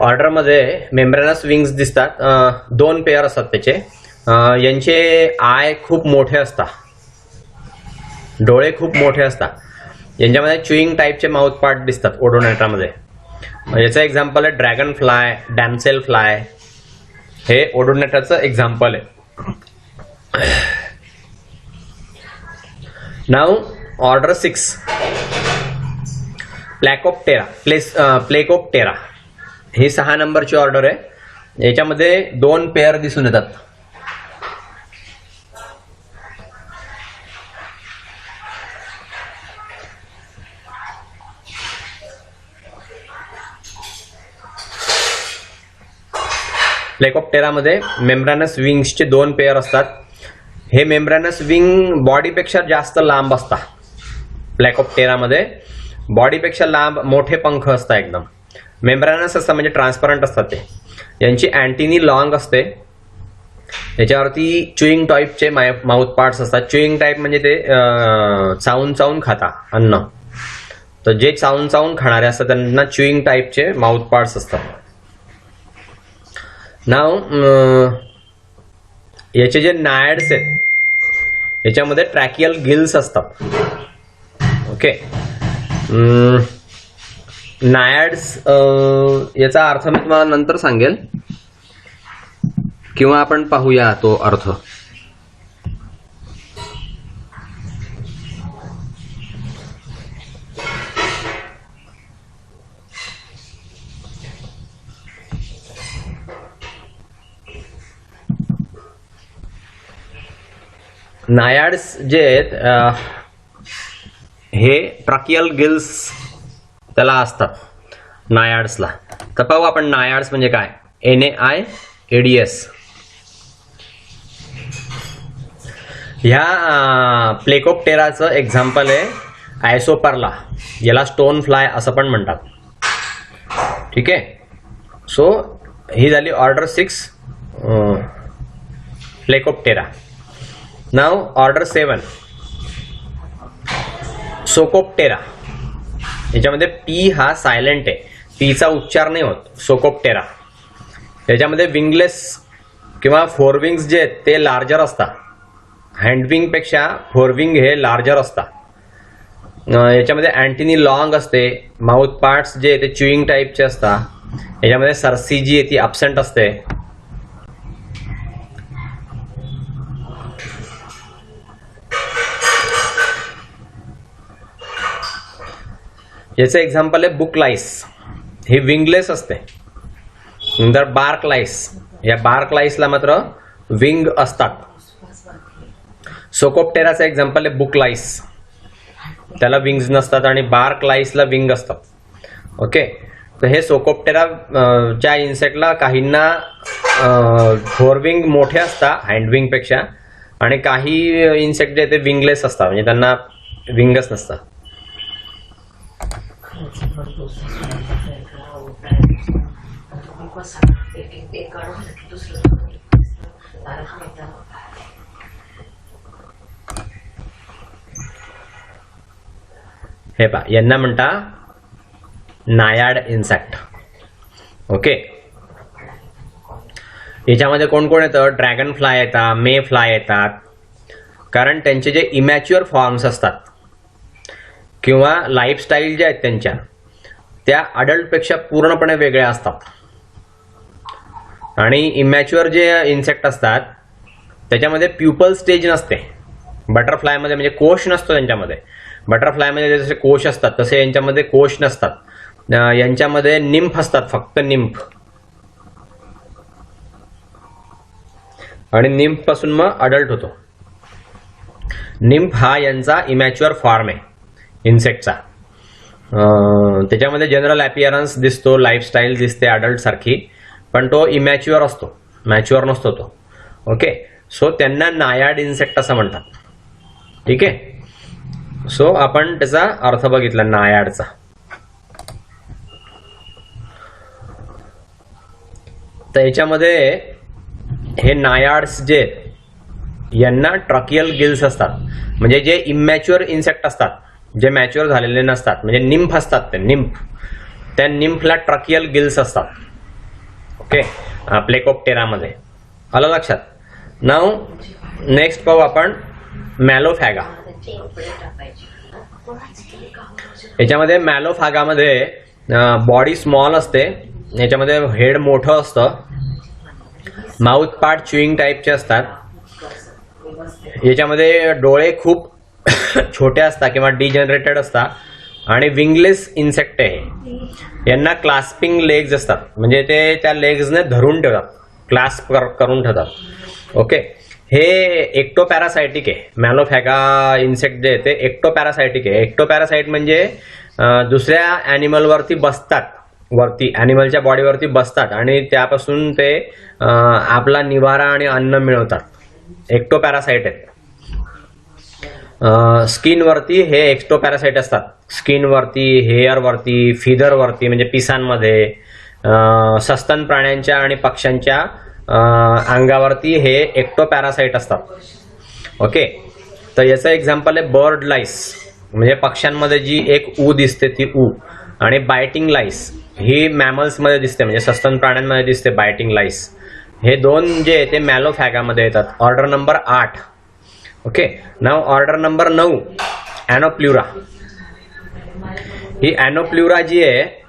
ऑर्डरमध्ये मेम्ब्रेनस विंग्स दिसतात. 2 पेअर असतात त्याचे. यांचे आय खूप मोठे असतात, डोळे खूप मोठे असतात. यांच्यामध्ये च्युईंग टाईपचे माउथ पार्ट दिसतात ओडोनॅटामध्ये. याचं एक्झाम्पल आहे ड्रॅगन फ्लाय, डॅमसेल फ्लाय. हे ओडोनॅटाचं एक्झाम्पल आहे. नाव ऑर्डर 6 प्लेकोप्टेरा. ही 6 नंबरची ऑर्डर आहे. याच्यामध्ये 2 पेअर दिसून येतात. प्लेकोप्टेरामध्ये मेम्ब्रेनस विंग्सचे 2 पेअर असतात. हे मेम्ब्रेनस विंग बॉडीपेक्षा जास्त लांब असतात. प्लेकोप्टेरामध्ये बॉडीपेक्षा लांब मोठे पंख असतात एकदम. मेम्ब्रेनस असतात म्हणजे ट्रान्सपरंट असतात ते. यांची अँटिनी लॉंग असते. याच्यावरती च्युईंग टाईपचे माउथ पार्ट्स असतात. च्युईंग टाईप म्हणजे ते चावून चावून खाता अन्न. तर जे चावून चावून खाणारे असतात त्यांना च्युईंग टाईपचे माउथ पार्ट्स असतात. नाव याचे जे नायड्स आहेत याच्यामध्ये ट्रॅकियल गिल्स असतात. ओके. नायड्स याचा अर्थ मी तुम्हाला नंतर सांगेल किंवा आपण पाहूया तो अर्थ. नायाड्स जे आहेत हे ट्रॅकियल गिल्स त्याला असतात नायाड्सला. तर पाहू आपण नायाड्स म्हणजे काय. NAIADS. ह्या प्लेकोप्टेराचं एक्झाम्पल आहे आयसोपर्ला. याला स्टोन फ्लाय असं पण म्हणतात. ठीक आहे. सो ही झाली ऑर्डर 6 प्लेकोप्टेरा. नाव ऑर्डर 7 सोकोप्टेरा. याच्यामध्ये पी हा सायलेंट आहे, पीचा उच्चार नाही होत. सोकोप्टेरा. याच्यामध्ये विंगलेस किंवा फोरविंग्स जे आहेत ते लार्जर असतात. हँडविंग पेक्षा फोरविंग हे लार्जर असतात. याच्यामध्ये अँटिनी लॉंग असते. माउथ पार्ट्स जे ते च्युईंग टाईपचे असतात. याच्यामध्ये सरसी जी आहे ती अब्सेंट असते. याचं एक्झाम्पल आहे बुक लाईस, ही विंगलेस असते. नंतर बार्क लाईस, या बार्क लाईसला मात्र विंग असतात. सोकोप्टेराचं एक्झाम्पल आहे बुक लाईस, त्याला विंग्स नसतात आणि बार्क लाईसला विंग असतात. ओके, तर हे सोकोप्टेरा च्या इन्सेक्टला काहींना फोरविंग मोठे असतात हँडविंग पेक्षा, आणि काही इन्सेक्ट जे ते विंगलेस असतात, म्हणजे त्यांना विंगच नसतात. हे पहा, यांना म्हणता नायाड इन्सेक्ट. ओके, याच्यामध्ये कोण कोण येतं? ड्रॅगन फ्लाय येतात, मे फ्लाय येतात, कारण त्यांचे जे इमॅच्युअर फॉर्म्स असतात किंवा लाईफस्टाईल ज्या आहेत त्यांच्या, त्या अडल्टपेक्षा पूर्णपणे वेगळ्या असतात. आणि इमॅच्युअर जे इन्सेक्ट असतात त्याच्यामध्ये प्युपल स्टेज नसते. बटरफ्लायमध्ये म्हणजे कोश नसतो त्यांच्यामध्ये. बटरफ्लायमध्ये जसे कोश असतात तसे यांच्यामध्ये कोश नसतात. यांच्यामध्ये निम्फ असतात, फक्त निम्फ. आणि निम्फ पासून मग अडल्ट होतो. निम्फ हा यांचा इमॅच्युअर फॉर्म आहे इन्सेक्टचा. त्याच्यामध्ये जनरल अपीअरन्स दिसतो, लाईफस्टाईल दिसते अडल्ट सारखी, पण तो इमॅच्युअर असतो, मॅच्युअर नसतो तो. ओके, सो त्यांना नायाड इन्सेक्ट असं म्हणतात. ठीक आहे, सो आपण त्याचा अर्थ बघितला नायाडचा. तर याच्यामध्ये हे नायाड्स जे यांना ट्रकियल गिल्स असतात. म्हणजे जे इमॅच्युअर इन्सेक्ट असतात, जे मॅच्युअर झालेले नसतात, म्हणजे निम्फ असतात ते निम्फ, त्या निम्फला ट्रकियल गिल्स असतात. ओके, प्लेकोप्टेरामध्ये. आलं लक्षात? नाव नेक्स्ट पाहू आपण मॅलोफॅगा. याच्यामध्ये मॅलोफॅगामध्ये बॉडी स्मॉल असते, याच्यामध्ये हेड मोठं असतं, माउथ पार्ट च्युईंग टाईपचे असतात, याच्यामध्ये डोळे खूप छोटे असतात किंवा डिजनरेटेड असतात, आणि विंगलेस इन्सेक्ट आहे. यांना क्लास्पिंग लेग्स असतात, म्हणजे ते त्या लेग्सने धरून ठेवतात, क्लास्प करून ठेवतात. ओके, हे एक्टोपॅरासायटिक आहे. मॅलोफॅगा इन्सेक्ट जे आहे ते एक्टोपॅरासायटिक आहे. एक्टोपॅरासाइट म्हणजे दुसऱ्या ॲनिमलवरती बसतात, वरती ॲनिमलच्या बॉडीवरती बसतात आणि त्यापासून ते आपला निवारा आणि अन्न मिळवतात. एक्टोपॅरासाइट आहेत. स्किनवरती हे एक्टोपॅरासाइट असतात. स्किनवरती, हेअरवरती, फिदरवरती म्हणजे पिसांमध्ये, सस्तन प्राण्यांच्या आणि पक्ष्यांच्या अंगावरती हे एक्टोपॅरासाइट असतात. ओके, तर याचं एक्झाम्पल आहे बर्ड लाईस, म्हणजे पक्ष्यांमध्ये जी एक ऊ दिसते ती ऊ, आणि बायटिंग लाईस ही मॅमल्समध्ये दिसते, म्हणजे सस्तन प्राण्यांमध्ये दिसते बायटिंग लाईस. हे दोन जे आहे ते मॅलोफॅगामध्ये येतात. Order number 8. ओके, नाव ऑर्डर नंबर 9 ॲनोप्ल्युरा. ही ॲनोप्ल्युरा जी आहे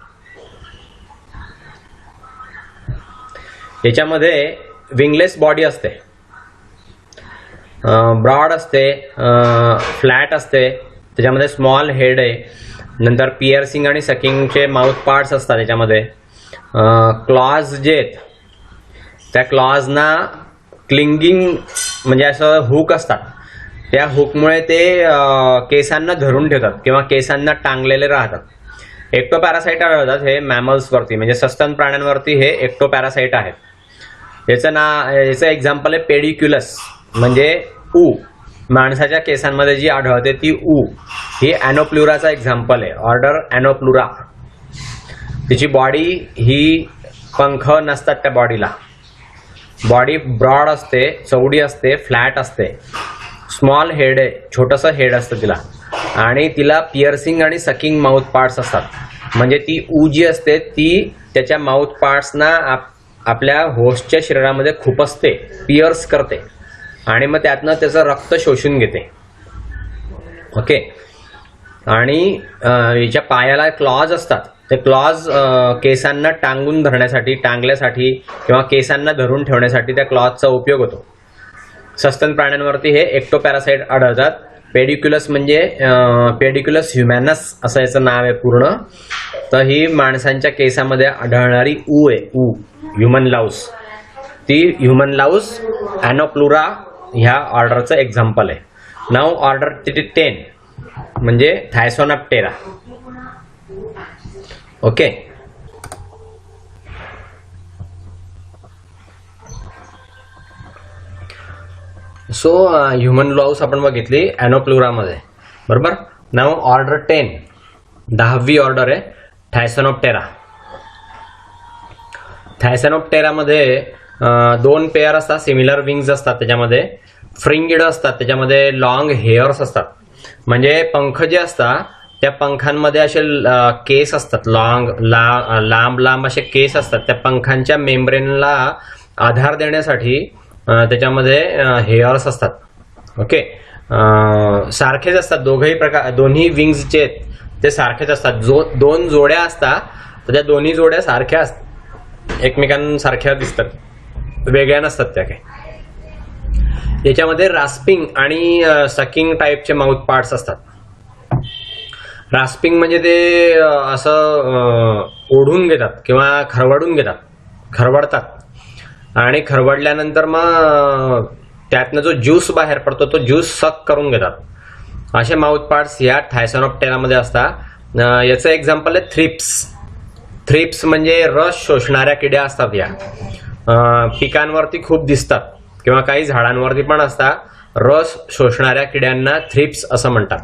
याच्यामध्ये विंगलेस बॉडी असते, ब्रॉड असते, फ्लॅट असते, त्याच्यामध्ये स्मॉल हेड आहे. नंतर पिअर्सिंग आणि सकिंगचे माउथ पार्ट्स असतात त्याच्यामध्ये. क्लॉज जे आहेत त्या क्लॉजना क्लिंगिंग म्हणजे असं हुक असतात, त्या हुकमुळे ते केसांना धरून ठेवतात किंवा केसांना टांगलेले राहतात. एक्टोपॅरासाइट आढळतात हे मॅमल्सवरती, म्हणजे सस्तन प्राण्यांवरती हे एक्टोपॅरासाइट आहेत. याचं एक्झाम्पल आहे पेडिक्युलस, म्हणजे ऊ. माणसाच्या केसांमध्ये जी आढळते ती ऊ, ही ॲनोप्ल्युराचा एक्झाम्पल आहे. ऑर्डर ॲनोप्ल्युरा. तिची बॉडी ही पंख नसतात त्या बॉडीला. बॉडी ब्रॉड असते, चौडी असते, फ्लॅट असते, स्मॉल हेड आहे, छोटंसं हेड असतं तिला, आणि तिला पिअर्सिंग आणि सकिंग माउथ पार्ट्स असतात. म्हणजे ती ऊ जी असते ती त्याच्या माउथ पार्ट्सना आपल्या होस्टच्या शरीरामध्ये खुपसते, पिअर्स करते, आणि मग त्यातनं त्याचं रक्त शोषून घेते. ओके, आणि याच्या पायाला क्लॉज असतात. ते क्लॉज केसांना टांगून धरण्यासाठी, टांगल्यासाठी किंवा केसांना धरून ठेवण्यासाठी त्या क्लॉजचा उपयोग होतो. सस्तन प्राण्यांवरती हे एक्टोपॅरासाइट आढळतात. पेडिक्युलस म्हणजे पेडिक्युलस ह्युमॅनस असं याचं नाव आहे पूर्ण. तर ही माणसांच्या केसामध्ये आढळणारी ऊ आहे, ऊ ह्युमन लाऊस. ती ह्युमन लाऊस ॲनोप्लुरा ह्या ऑर्डरचं एक्झाम्पल आहे. नाव ऑर्डर 10 म्हणजे थायसोनॉप्टेरा. ओके. सो ह्युमन लाऊस आपण बघितली ॲनोप्लुरामध्ये, बरोबर. नाव ऑर्डर 10 10वी ऑर्डर आहे थायसोनॉप्टेरा. थायसोनॉप्टेरामध्ये 2 पेअर असतात, सिमिलर विंग्स असतात, त्याच्यामध्ये फ्रिंगड असतात, त्याच्यामध्ये लॉंग हेअर्स असतात. म्हणजे पंख जे असतात त्या पंखांमध्ये असे केस असतात, लांब लांब असे केस असतात. त्या पंखांच्या मेम्ब्रेनला आधार देण्यासाठी त्याच्यामध्ये हेअर्स असतात. ओके. सारखेच असतात दोघही प्रकार, दोन्ही विंग्स जे आहेत ते सारखेच असतात. 2 जोड्या असतात तर त्या दोन्ही जोड्या सारख्या असतात, एकमेकांसारख्या दिसतात, वेगळ्या नसतात त्या काही. याच्यामध्ये रास्पिंग आणि सकिंग टाईपचे माउथ पार्ट्स असतात. रास्पिंग म्हणजे ते असं ओढून घेतात किंवा खरवडून घेतात, खरवडतात, आणि खरवडल्यानंतर मग त्यातनं जो ज्यूस बाहेर पडतो तो ज्यूस सक करून घेतात. असे माउथ पार्ट्स या थायसोनॉप्टेरामध्ये असतात. याचं एक्झाम्पल आहे थ्रिप्स. थ्रिप्स म्हणजे रस शोषणाऱ्या किड्या असतात. या पिकांवरती खूप दिसतात किंवा काही झाडांवरती पण असतात. रस शोषणाऱ्या किड्यांना थ्रिप्स असं म्हणतात.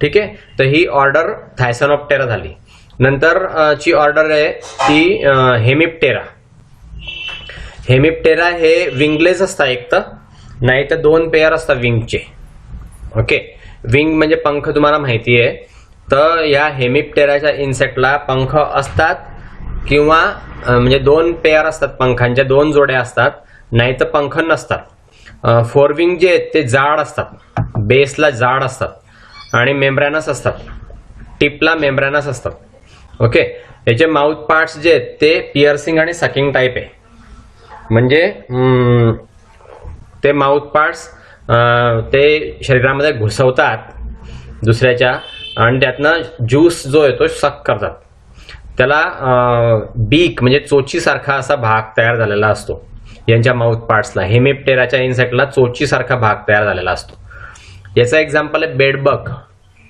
ठीक आहे. तर ही ऑर्डर थायसोनॉप्टेरा झाली. नंतर ची ऑर्डर आहे ती हेमिप्टेरा. हेमिप्टेरा हे विंगलेस असतात, एक तर नाही तर 2 पेअर असतात विंगचे. ओके. विंग म्हणजे पंख तुम्हाला माहिती आहे. तर या हेमिप्टेराच्या इन्सेक्टला पंख असतात किंवा म्हणजे 2 पेअर असतात, पंखांच्या 2 जोड्या असतात, नाही तर पंख नसतात. फोरविंग जे आहेत ते जाड असतात, बेसला जाड असतात आणि मेम्ब्रॅनस असतात, टिपला मेम्ब्रॅनस असतात. ओके. याचे माउथ पार्ट्स जे आहेत ते पिअर्सिंग आणि सकिंग टाईप आहे. म्हणजे ते माउथ पार्ट्स ते शरीरामध्ये घुसवतात दुसऱ्याच्या आणि त्यातनं ज्यूस जो आहे तो सक करतात. त्याला बीक म्हणजे चोचीसारखा असा भाग तयार झालेला असतो यांच्या माउथ पार्ट्सला. हेमिप्टेराच्या इन्सेक्टला चोचीसारखा भाग तयार झालेला असतो. याचा एक्झाम्पल आहे बेडबग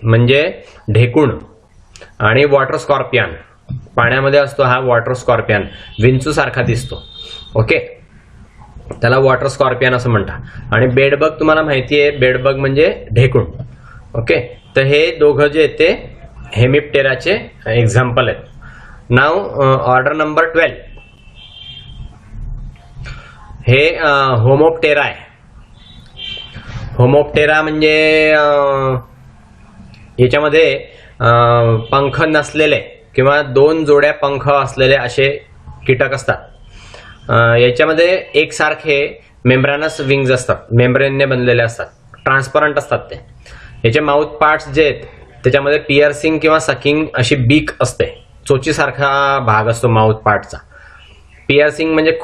म्हणजे ढेकूण आणि वॉटर स्कॉर्पियन. पाण्यामध्ये असतो हा वॉटर स्कॉर्पियन, विंचू सारखा दिसतो. ओके. त्याला वॉटर स्कॉर्पियन असं म्हणतात. आणि बेडबग तुम्हाला माहिती आहे, बेडबग म्हणजे ढेकूण. ओके. तर हे दोघं जे आहेत ते हेमिप्टेराचे एक्झाम्पल आहेत. नाव ऑर्डर नंबर 12 हे होमोप्टेरा आहे. होमोप्टेरा म्हणजे याच्यामध्ये पंख नसलेले किंवा 2 जोड्या पंख असलेले असे कीटक असतात. याच्यामध्ये एकसारखे मेम्ब्रेनस विंग्ज असतात, मेम्ब्रेनने बनलेले असतात, ट्रान्सपरंट असतात ते. याचे माउथ पार्ट्स जे आहेत त्याच्यामध्ये पिअर्सिंग किंवा सकिंग अशी बीक असते, चोचीसारखा भाग असतो माउथ पार्टचा. पिअर्सिंग म्हणजे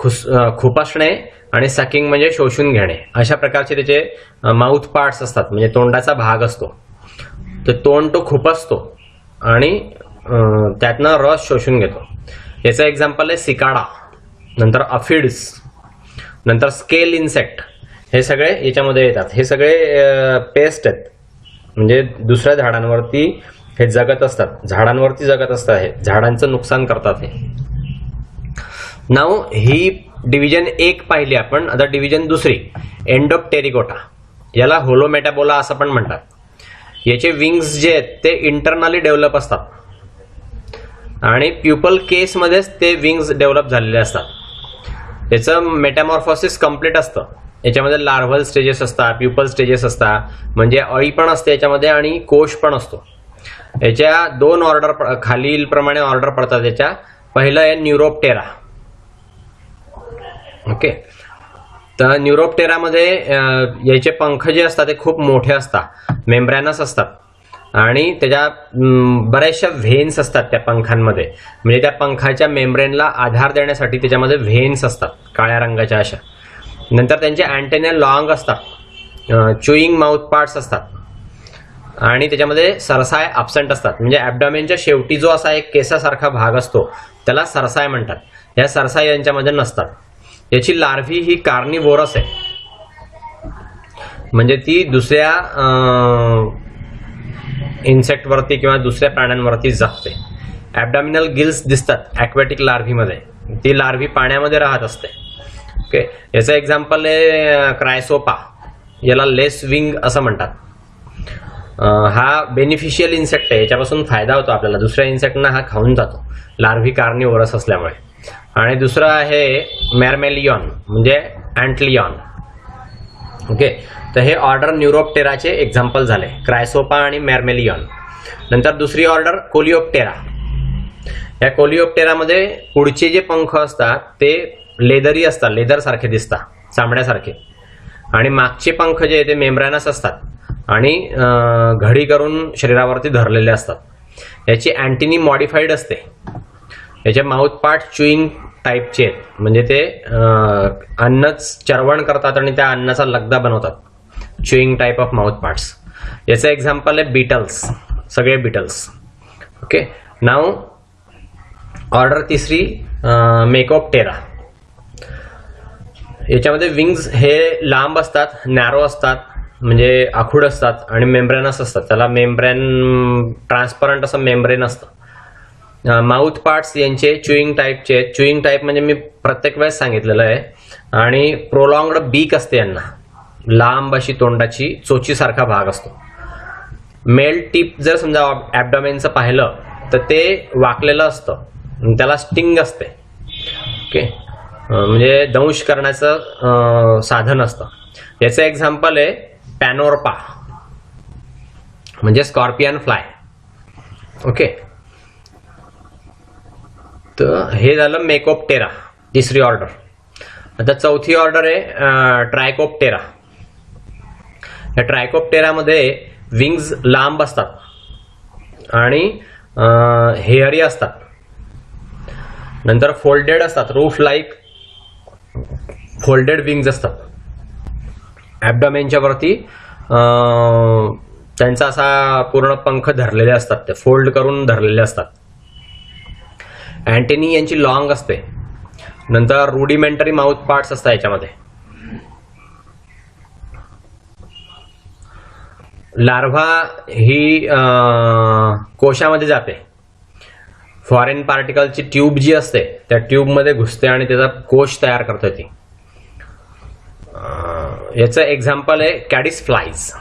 खुपसणे आणि सकिंग म्हणजे शोषून घेणे. अशा प्रकारचे त्याचे माउथ पार्ट्स असतात, म्हणजे तोंडाचा भाग असतो. तर तोंड तो खुपसतो आणि त्यातनं रस शोषून घेतो. याचं एक्झाम्पल आहे सिकाडा, नंतर अफिड्स, नंतर स्केल इन्सेक्ट. हे सगळे याच्यामध्ये येतात. हे सगळे पेस्ट आहेत, म्हणजे दुसऱ्या झाडांवरती हे जगत असतात, झाडांवरती जगत असतात, हे झाडांचं नुकसान करतात. हे नाव ही डिव्हिजन 1 पाहिली आपण. आता डिव्हिजन 2 एंडोप्टेरिकोटा. याला होलोमेटाबोला असं पण म्हणतात. याचे विंग्स जे आहेत ते इंटरनली डेव्हलप असतात आणि प्युपल केसमध्येच ते विंग्स डेव्हलप झालेले असतात. याचं मेटामॉर्फोसिस कम्प्लीट असतं. याच्यामध्ये लार्व्हल स्टेजेस असतात, प्युपल स्टेजेस असतात, म्हणजे अळी पण असते याच्यामध्ये आणि कोश पण असतो. याच्या 2 ऑर्डर खालील प्रमाणे ऑर्डर पडतात. याच्या पहिलं आहे न्यूरोप्टेरा. ओके. तर न्यूरोप्टेरामध्ये याचे पंख जे असतात ते खूप मोठे असतात, मेम्ब्रॅनस असतात आणि त्याच्या बऱ्याचशा व्हेन्स असतात त्या पंखांमध्ये. म्हणजे त्या पंखाच्या मेम्ब्रेनला आधार देण्यासाठी त्याच्यामध्ये व्हेन्स असतात काळ्या रंगाच्या अशा. नंतर त्यांचे अँटेना लॉंग असतात, चुईंग माउथ पार्ट्स असतात. आणि त्याच्यामध्ये सरसाय ॲब्सेंट असतात. म्हणजे ॲब्डॉमेनच्या शेवटी जो असा एक केसासारखा भाग असतो त्याला सरसाय म्हणतात. या सरसाय यांच्यामध्ये नसतात. याची लार्व्ही ही कार्निवोरस आहे, म्हणजे ती दुसऱ्या इन्सेक्टवरती किंवा दुसऱ्या प्राण्यांवरती जगते. ॲब्डॉमिनल गिल्स दिसतात ॲक्वॅटिक लार्व्हीमध्ये, ती लार्व्ही पाण्यामध्ये राहत असते. ओके, याचं एक्झाम्पल आहे क्रायसोपा, याला लेस विंग असं म्हणतात. हा बेनिफिशियल इन्सेक्ट आहे, याच्यापासून फायदा होतो आपल्याला, दुसऱ्या इन्सेक्टना हा खाऊन जातो, लार्व्ही कार्निवोरस असल्यामुळे. आणि दुसरं आहे मॅर्मेलियॉन म्हणजे अँटलियॉन. ओके, तर हे ऑर्डर न्यूरोप्टेराचे एक्झाम्पल झाले, क्रायसोपा आणि मॅर्मेलियॉन. नंतर दुसरी ऑर्डर कोलिओप्टेरा. या कोलिओप्टेरामध्ये पुढचे जे पंख असतात ते लेदरी असतात, लेदर सारखे दिसतात, चामड्यासारखे. आणि मागचे पंख जे ते मेम्ब्रेनस असतात आणि घडी करून शरीरावरती धरलेले असतात. याची अँटिनी मॉडिफाईड असते. याचे माउथ पार्ट च्युईंग टाईपचे आहेत, म्हणजे ते अन्नच चरवण करतात आणि त्या अन्नाचा लगदा बनवतात. Chewing type of mouth parts. याचं एक्झाम्पल आहे बीटल्स, सगळे बीटल्स. ओके, नाव ऑर्डर तिसरी मेकोप्टेरा. याच्यामध्ये विंग्स हे लांब असतात, नॅरो असतात, म्हणजे आखूड असतात आणि मेम्ब्रेनस असतात. त्याला मेम्ब्रेन ट्रान्सपरंट असं मेम्ब्रेन असतं. माउथ पार्ट्स यांचे च्युईंग टाईपचे. च्युईंग टाईप म्हणजे मी प्रत्येक वेळेस सांगितलेलं आहे. आणि प्रोलॉंग्ड बीक असते यांना, लांब अशी तोंडाची चोचीसारखा भाग असतो. मेल टिप जर समजा ॲब्डॉमेनचं पाहिलं तर ते वाकलेलं असतं, त्याला स्टिंग असते. ओके, म्हणजे दंश करण्याचं साधन असतं. याचं एक्झाम्पल आहे पॅनोरपा म्हणजे स्कॉर्पियन फ्लाय. ओके, तर हे झालं मेकोप्टेरा, तिसरी ऑर्डर. आता चौथी ऑर्डर आहे ट्रायकोप्टेरा. या ट्रायकोप्टेरामध्ये विंग्स लांब असतात आणि हेअरी असतात. नंतर फोल्डेड असतात, रूफ लाईक फोल्डेड विंग्स असतात. ॲब्डॉमेनच्या वरती त्यांचा असा पूर्ण पंख धरलेले असतात, ते फोल्ड करून धरलेले असतात. अँटेनी यांची लॉंग असते. नंतर रुडिमेंटरी माउथ पार्ट्स असतात याच्यामध्ये. लार्व्हा ही कोशामध्ये जाते. फॉरेन पार्टिकलची ट्यूब जी असते त्या ट्यूबमध्ये घुसते आणि त्याचा कोश तयार करते ती. याचं एक्झाम्पल आहे कॅडिस फ्लाईज.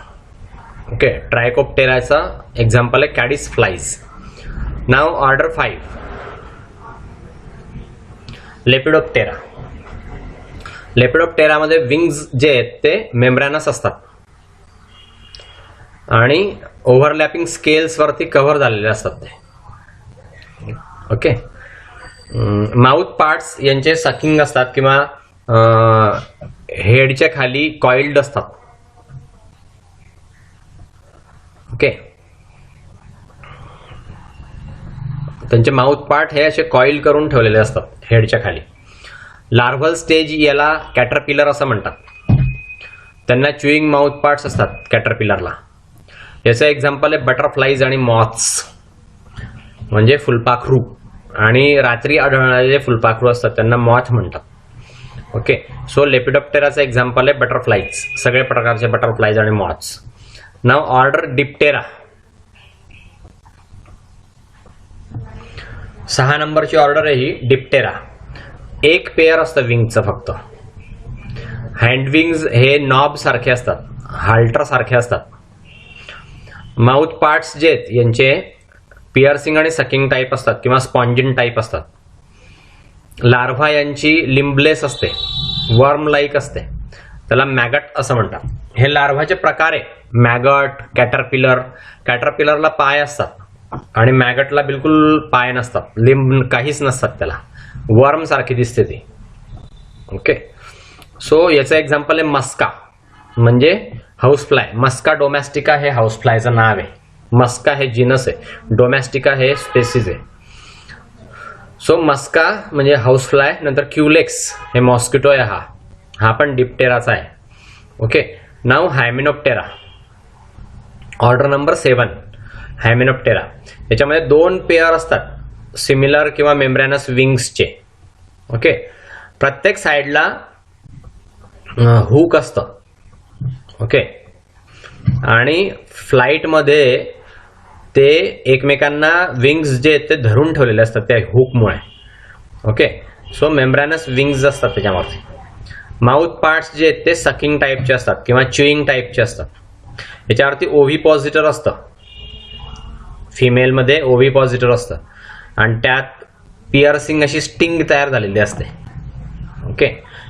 ओके, ट्रायकोप्टेराचा एक्झाम्पल आहे कॅडिस फ्लाईज. नाव ऑर्डर 5 लेपिडोप्टेरा. लेपिडोप्टेरामध्ये विंग्स जे आहेत ते मेम्ब्रेनस असतात आणि ओव्हरलॅपिंग स्केल्स वरती कव्हर झालेले असतात ते. ओके, माउथ पार्ट्स यांचे सकिंग असतात किंवा हेडच्या खाली कॉइल्ड असतात. ओके, त्यांचे माउथ पार्ट हे असे कॉइल करून ठेवलेले असतात हेडच्या खाली. लार्व्हल स्टेज याला कॅटरपिलर असं म्हणतात. त्यांना च्युईंग माउथ पार्ट्स असतात कॅटरपिलरला. याचं एक्झाम्पल आहे बटरफ्लाईज आणि मॉथ्स म्हणजे फुलपाखरू. आणि रात्री आढळणारे जे फुलपाखरू असतात त्यांना मॉथ म्हणतात. ओके, सो लेपिडोप्टेराचं एक्झाम्पल आहे बटरफ्लाईज, सगळे प्रकारचे बटरफ्लाईज आणि मॉथ्स. नाव ऑर्डर डिप्टेरा. 6 नंबरची ऑर्डर आहे ही डिप्टेरा. एक पेअर असतं विंगचं फक्त. हँड विंग्स हे नॉब सारखे असतात, हाल्टर सारखे असतात. माउथ पार्ट्स जे आहेत यांचे पिअर्सिंग आणि सकिंग टाईप असतात किंवा स्पॉन्जिन टाईप असतात. लार्व्हा यांची लिम्बलेस असते, वर्म लाईक असते, त्याला मॅगट असं म्हणतात. हे लार्व्हाचे प्रकार आहे मॅगट, कॅटरपिलर. कॅटरपिलरला पाय असतात आणि मॅगटला बिलकुल पाय नसतात, लिंब काहीच नसतात, त्याला वर्म सारखी दिसते ती. ओके, सो याचं एक्झाम्पल आहे मस्का म्हणजे हाऊस फ्लाय. मस्का डोमॅस्टिका हे हाऊस फ्लायचं नाव आहे. मस्का हे जिनस आहे, डोमॅस्टिका हे स्पेसिस आहे. सो मस्का म्हणजे हाऊस फ्लाय. नंतर क्युलेक्स हे मॉस्किटो आहे, हा पण डिप्टेराचा आहे. ओके, नाव हायमेनोप्टेरा. Order number 7 Hymenoptera. याच्यामध्ये 2 पेअर असतात सिमिलर किंवा मेम्ब्रेनस विंग्सचे. ओके, प्रत्येक साईडला हुक असतं. ओके, आणि फ्लाईटमध्ये ते एकमेकांना विंग्स जे आहेत ते धरून ठेवलेले असतात त्या हुकमुळे. ओके, सो मेम्ब्रेनस विंग्स असतात त्याच्यावरती. माउथ पार्ट्स जे आहेत ते सकिंग टाईपचे असतात किंवा च्युईंग टाईपचे असतात. याच्यावरती ओव्हिपॉझिटर असतं, फिमेलमध्ये ओव्हिपॉझिटर असतं आणि त्यात पिअर्सिंग अशी स्टिंग तयार झालेली असते. ओके,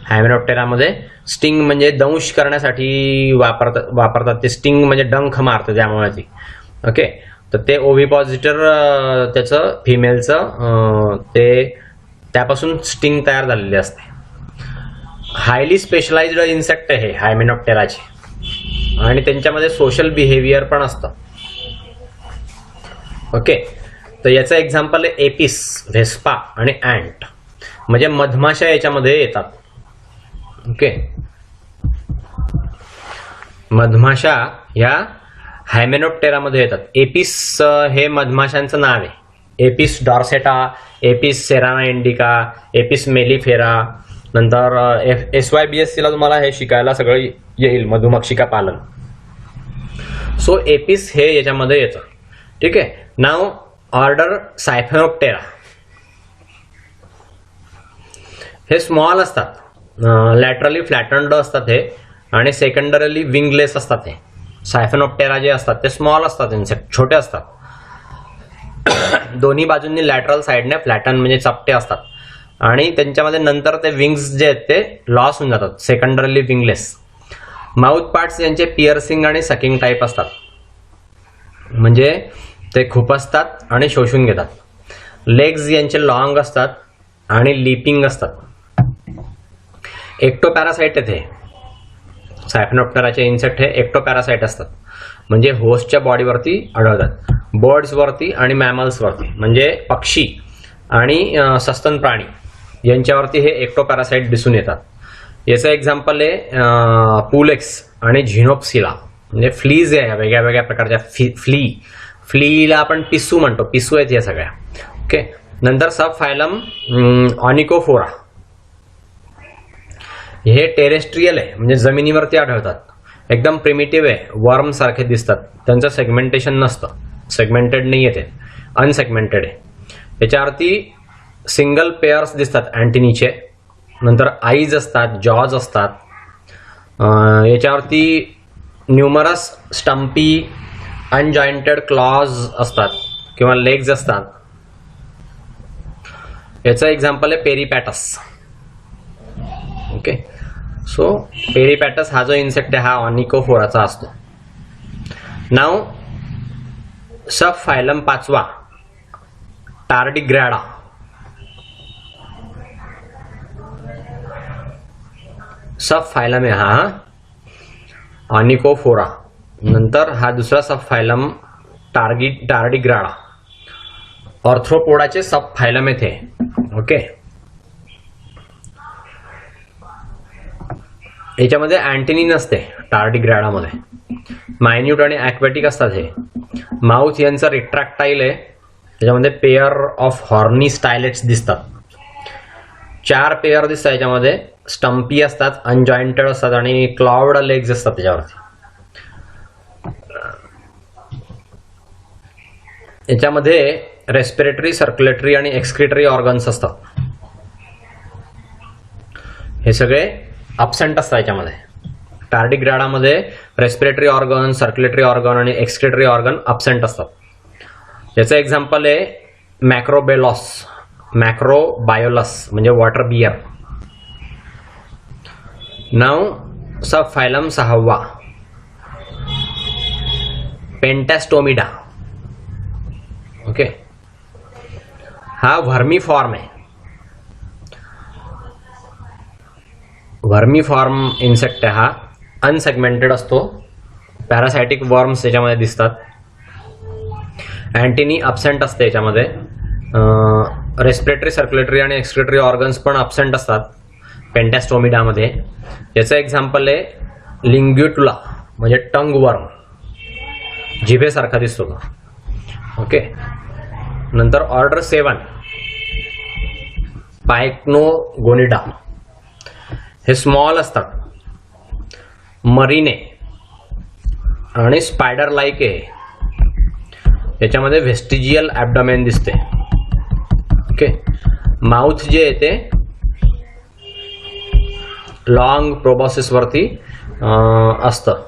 हायमेनॉप्टेरामध्ये स्टिंग म्हणजे दंश करण्यासाठी वापरतात ते. स्टिंग म्हणजे डंख मारतं त्यामुळे ती. ओके, तर ते ओव्हिपॉझिटर त्याचं फिमेलचं ते त्यापासून स्टिंग तयार झालेली असते. हायली स्पेशलाइज्ड इन्सेक्ट आहे हायमेनॉप्टेराचे आणि त्यांच्यामध्ये सोशल बिहेवियर पण असतं. ओके, तर याचं एक्झाम्पल आहे एपिस, व्हेस्पा आणि अँट, म्हणजे मधमाशा याच्यामध्ये येतात. ओके, मधमाशा या हायमेनॉप्टेरामध्ये येतात. एपिस हे मधमाशांचं नाव आहे. Apis dorsata, Apis cerana indica, Apis mellifera. नंतर SYBSC ला तुम्हाला हे शिकायला सगळं येईल, मधुमक्षिका पालन. सो एपिस हे याच्यामध्ये येतं. ठीक आहे. नाव ऑर्डर सायफेनॉप्टेरा. हे स्मॉल असतात, लॅटरली फ्लॅटन्ड असतात हे, आणि सेकंडरली विंगलेस असतात. हे सायफेनॉप्टेरा जे असतात ते स्मॉल असतात, इन्सेक्ट छोटे असतात. दोन्ही बाजूंनी लॅटरल साइडने फ्लॅटन म्हणजे चपटे असतात आणि त्यांच्यामध्ये नंतर ते विंग्स जे आहेत ते लॉस होऊन जातात, सेकंडरली विंगलेस. माउथ पार्ट्स यांचे पिअर्सिंग आणि सकिंग टाईप असतात, म्हणजे ते खुपसतात आणि शोषून घेतात. लेग्स यांचे लॉंग असतात आणि लिपिंग असतात. एक्टोपॅरासाइट आहेत हे सायफेनॉप्टेराचे इन्सेक्ट. हे एक्टोपॅरासाइट असतात, म्हणजे होस्टच्या बॉडीवरती आढळतात, बर्ड्सवरती आणि मॅमल्सवरती, म्हणजे पक्षी आणि सस्तन प्राणी यांच्यावरती हे एक्टोपॅरासाइट दिसून येतात. याचं एक्झाम्पल आहे पुलेक्स आणि झिनोप्सिला, म्हणजे फ्लीज आहे वेगळ्या वेगळ्या प्रकारच्या फ्लीला आपण पिसू म्हणतो, पिसू आहेत या सगळ्या. ओके, नंतर सब फायलम ऑनिकोफोरा. हे टेरेस्ट्रियल आहे, म्हणजे जमिनीवरती आढळतात, एकदम प्रिमिटिव्ह आहे, वर्म सारखे दिसतात. त्यांचं सेगमेंटेशन नसतं, सेगमेंटेड नाही आहे, ते अनसेगमेंटेड आहे. याच्यावरती सिंगल पेअर्स दिसतात अँटिनीचे. नंतर आईज असतात, जॉज असतात. याच्यावरती न्यूमरस स्टम्पी अनजॉइंटेड क्लॉज असतात किंवा लेग्स असतात. याचं एक्झाम्पल आहे पेरिपॅटस. ओके, सो पेरिपॅटस हा जो इन्सेक्ट आहे हा ऑनिकोफोराचा असतो. नाव सब फायलम 5 टार्डिग्रॅडा. सब फायलम आहे हा ऑनिकोफोरा. नंतर हा दुसरा सब फायलम टार्डिग्रॅडा. ऑर्थ्रोपोडाचे सब फायलम येथे. ओके, याच्यामध्ये अँटिनी नसते टार्डिग्रॅडामध्ये, मायन्यूट आणि ॲक्वॅटिक असतात हे. माउथ यांचं रिट्रॅक्टाईल आहे, त्याच्यामध्ये पेअर ऑफ हॉर्नी स्टायलेट्स दिसतात. 4 पेअर दिसतात याच्यामध्ये. स्टम्पी असतात, अनजॉइंटेड असतात आणि क्लाउड लेग्स असतात त्याच्यावरती. याच्यामध्ये रेस्पिरेटरी, सर्क्युलेटरी आणि एक्सक्रिटरी ऑर्गन्स असतात. हे सगळे अब्सेंट असतात याच्यामध्ये. टार्डिग्रॅडामध्ये रेस्पिरेटरी ऑर्गन, सर्क्युलेटरी ऑर्गन आणि एक्सक्रिटरी ऑर्गन अब्सेंट असतात. याचं एक्झाम्पल आहे मॅक्रोबेलॉस, मॅक्रोबायोलस म्हणजे वॉटर बियर. नाव सब फायलम 6 पेंटॅस्टोमिडा. ओके, हा व्हर्मीफॉर्म आहे. व्हर्मीफॉर्म इन्सेक्ट आहे हा, अनसेगमेंटेड असतो. पॅरासायटिक वर्म्स याच्यामध्ये दिसतात. अँटिनी अब्सेंट असते याच्यामध्ये. रेस्पिरेटरी, सर्क्युलेटरी आणि एक्सक्रिटरी ऑर्गन्स पण अब्सेंट असतात पेंटॅस्टोमिडामध्ये. याचं एक्झाम्पल आहे लिंग्युटुला म्हणजे टंग वर्म. जिभेसारखा दिसतो तो. ओके. नंतर ऑर्डर 7 पायक्नोगोनिडा, हे स्मॉल असतात, मरीने आणि स्पायडर लाईक आहे. याच्यामध्ये व्हेस्टिजियल ॲब्डोमेन दिसते. ओके. माउथ जे आहे ते लॉंग प्रोबॉसिस वरती असतं.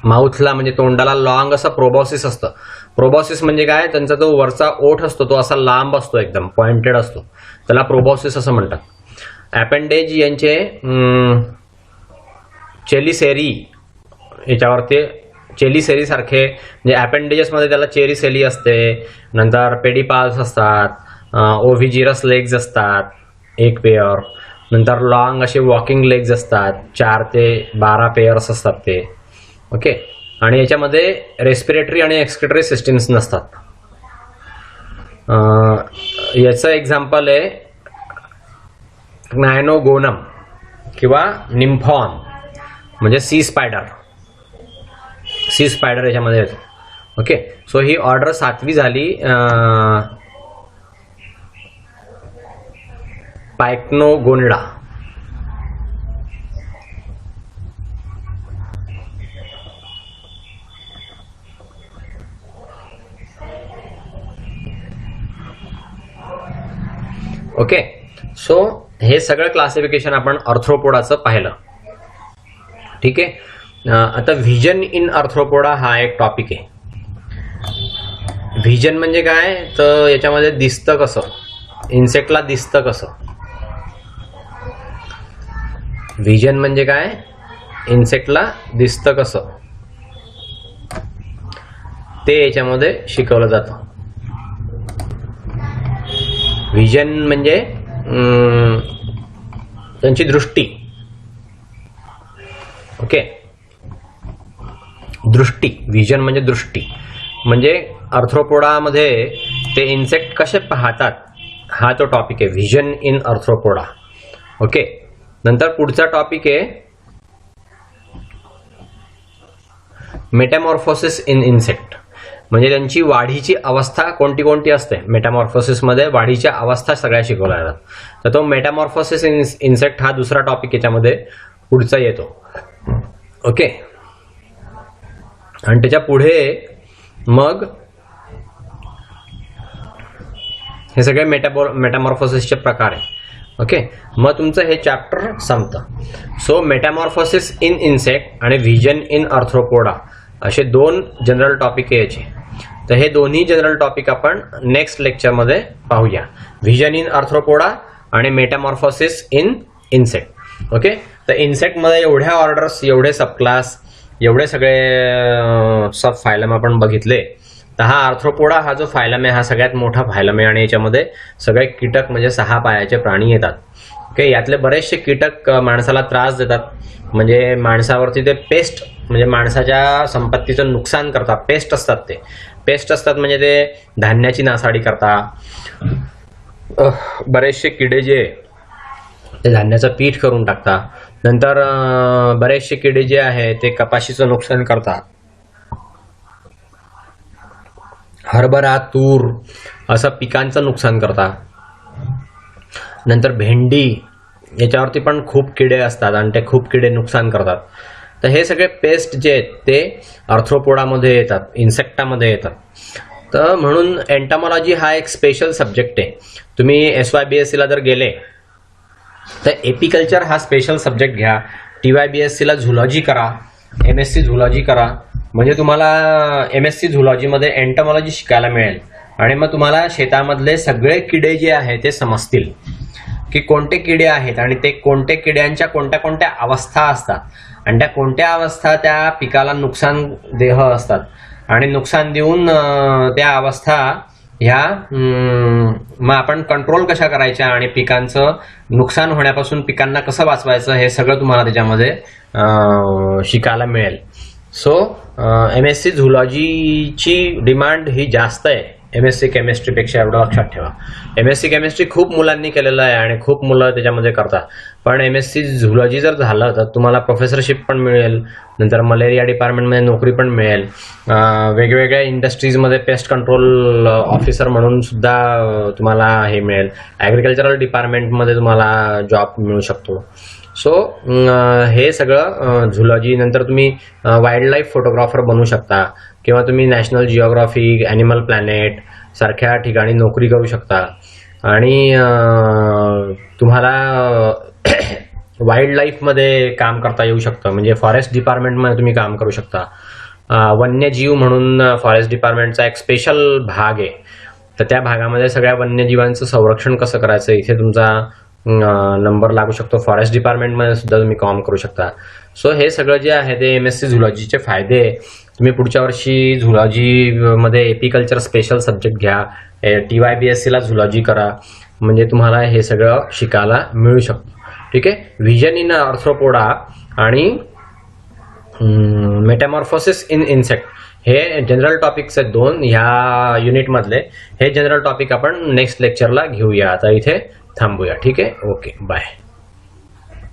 माउथला म्हणजे तोंडाला लॉंग असं प्रोबॉसिस असतं. प्रोबॉसिस म्हणजे काय, त्यांचा तो वरचा ओठ असतो तो असा लांब असतो, एकदम पॉइंटेड असतो, त्याला प्रोबॉसिस असं म्हणतात. अपेंडेज यांचे चेलिसेरी, याच्यावरती चेलिसेरी सारखे म्हणजे अपेंडेजेस मध्ये त्याला चेरिसेली असते. नंतर पेडिपाल्स असतात, ओव्हिजिरस लेग्स असतात 1 पेअर. नंतर लॉंग असे वॉकिंग लेग्स असतात, 4 ते 12 पेअर्स असतात ते. ओके. आणि याच्यामध्ये रेस्पिरेटरी आणि एक्सक्रिटरी सिस्टीम्स नसतात. याचं एक्झाम्पल आहे नायनोगोनम किंवा निम्फॉन, म्हणजे सी स्पायडर. सी स्पायडर याच्यामध्ये येतो. ओके. सो ही ऑर्डर 7वी झाली पायक्नोगोनिडा. ओके. सो हे सगळं क्लासिफिकेशन आपण आर्थ्रोपोडाचं पाहिलं. ठीक आहे. आता व्हिजन इन आर्थ्रोपोडा हा एक टॉपिक आहे. व्हिजन म्हणजे काय, तर याच्यामध्ये दिसतं कसं, इन्सेक्टला दिसतं कसं. व्हिजन म्हणजे काय, इन्सेक्टला दिसतं कसं, ते याच्यामध्ये शिकवलं जातं. व्हिजन म्हणजे त्यांची दृष्टी. ओके. दृष्टी, व्हिजन म्हणजे दृष्टी. म्हणजे आर्थ्रोपोडामध्ये ते इन्सेक्ट कसे पाहतात हा तो टॉपिक आहे, व्हिजन इन आर्थ्रोपोडा. ओके. नंतर पुढचा टॉपिक आहे मेटामॉर्फोसिस इन इन्सेक्ट, म्हणजे त्यांची वाढीची अवस्था कोणती कोणती असते. मेटामॉर्फोसिस मध्ये वाढीच्या अवस्था सगळ्या शिकवल्या जातात. तर तो मेटामॉर्फोसिस इन इन्सेक्ट हा दुसरा टॉपिक याच्यामध्ये पुढचा येतो. ओके. आणि त्याच्या पुढे मग हे सगळे मेटामॉर्फोसिसचे प्रकार आहे. ओके. मग तुमचं हे चॅप्टर संपतं. सो मेटामॉर्फोसिस इन इन्सेक्ट आणि व्हिजन इन आर्थ्रोपोडा असे 2 जनरल टॉपिक आहे याचे. तर हे दोन्ही जनरल टॉपिक आपण नेक्स्ट लेक्चरमध्ये पाहूया, व्हिजन इन आर्थ्रोपोडा आणि मेटामॉर्फोसिस इन इन्सेक्ट. ओके. तर इन्सेक्टमध्ये एवढ्या ऑर्डर्स, एवढे सब क्लास, एवढे सगळे सब फायलम आपण बघितले. तर हा आर्थ्रोपोडा हा जो फायलम आहे हा सगळ्यात मोठा फायलम आहे आणि याच्यामध्ये सगळे कीटक म्हणजे 6 पायाचे प्राणी येतात. ओके. यातले बरेचसे कीटक माणसाला त्रास देतात, म्हणजे माणसावरती ते पेस्ट म्हणजे माणसाच्या संपत्तीचं नुकसान करतात. पेस्ट असतात, ते पेस्ट असतात म्हणजे ते धान्याची नासाडी करतात. बरेचसे किडे जे ते धान्याचं पीठ करून टाकतात. नंतर बरेचसे किडे जे आहे ते कपाशीचं नुकसान करतात. हरभरा, तूर असं पिकांचं नुकसान करतात. नंतर भेंडी याच्यावरती पण खूप किडे असतात आणि ते खूप किडे नुकसान करतात. तर हे सगळे पेस्ट जे आहेत ते आर्थ्रोपोडामध्ये येतात, इन्सेक्टामध्ये येतात. तर म्हणून एंटॉमॉलॉजी हा एक स्पेशल सब्जेक्ट आहे. तुम्ही SYBSCला जर गेले तर एपिकल्चर हा स्पेशल सब्जेक्ट घ्या. TYBSCला झुलॉजी करा, MSc झुलॉजी करा, म्हणजे तुम्हाला MSc झुलॉजीमध्ये एंटॉमॉलॉजी शिकायला मिळेल. आणि मग तुम्हाला शेतामधले सगळे किडे जे आहे ते समजतील की कोणते किडे आहेत आणि ते कोणत्या किड्यांच्या कोणत्या कोणत्या अवस्था असतात आणि त्या कोणत्या अवस्था त्या पिकाला नुकसान देह असतात आणि नुकसान देऊन त्या अवस्था ह्या मग आपण कंट्रोल कशा करायच्या आणि पिकांचं नुकसान होण्यापासून पिकांना कसं वाचवायचं हे सगळं तुम्हाला त्याच्यामध्ये शिकायला मिळेल. सो MSc झुलॉजीची डिमांड ही जास्त आहे MSc केमिस्ट्रीपेक्षा एवढं लक्षात ठेवा. MSc केमिस्ट्री खूप मुलांनी केलेलं आहे आणि खूप मुलं त्याच्यामध्ये करतात. पण MSc झुलॉजी जर झालं तर तुम्हाला प्रोफेसरशिप पण मिळेल, नंतर मलेरिया डिपार्टमेंटमध्ये नोकरी पण मिळेल, वेगवेगळ्या इंडस्ट्रीजमध्ये पेस्ट कंट्रोल ऑफिसर म्हणून सुद्धा तुम्हाला हे मिळेल, ॲग्रिकल्चरल डिपार्टमेंटमध्ये तुम्हाला जॉब मिळू शकतो. सो हे सगळं झुलॉजी. नंतर तुम्ही वाईल्ड लाईफ फोटोग्राफर बनू शकता किंवा तुम्ही नॅशनल जिओग्राफी, ॲनिमल प्लॅनेट सारख्या ठिकाणी नोकरी करू शकता आणि तुम्हाला वाईल्ड लाईफमध्ये काम करता येऊ शकतं. म्हणजे फॉरेस्ट डिपार्टमेंटमध्ये तुम्ही काम करू शकता. वन्यजीव म्हणून फॉरेस्ट डिपार्टमेंटचा एक स्पेशल भाग आहे, तर त्या भागामध्ये सगळ्या वन्यजीवांचं संरक्षण कसं करायचं इथे तुमचा नंबर लागू शकतो. फॉरेस्ट डिपार्टमेंटमध्ये सुद्धा तुम्ही काम करू शकता. सो हे सगळं जे आहे ते MSc झुलॉजीचे फायदे. तुम्ही पुढच्या वर्षी झुलॉजीमध्ये एपिकल्चर स्पेशल सब्जेक्ट घ्या, TYBSc ला झुलॉजी करा, म्हणजे तुम्हाला हे सगळं शिकायला मिळू शकतं. ठीक आहे. व्हिजन इन आर्थ्रोपोडा आणि मेटामॉर्फोसिस इन इन्सेक्ट हे जनरल टॉपिक्स आहेत 2 ह्या युनिटमधले. हे जनरल टॉपिक आपण नेक्स्ट लेक्चरला घेऊया. आता इथे थांबूया. ठीक आहे. Okay, bye.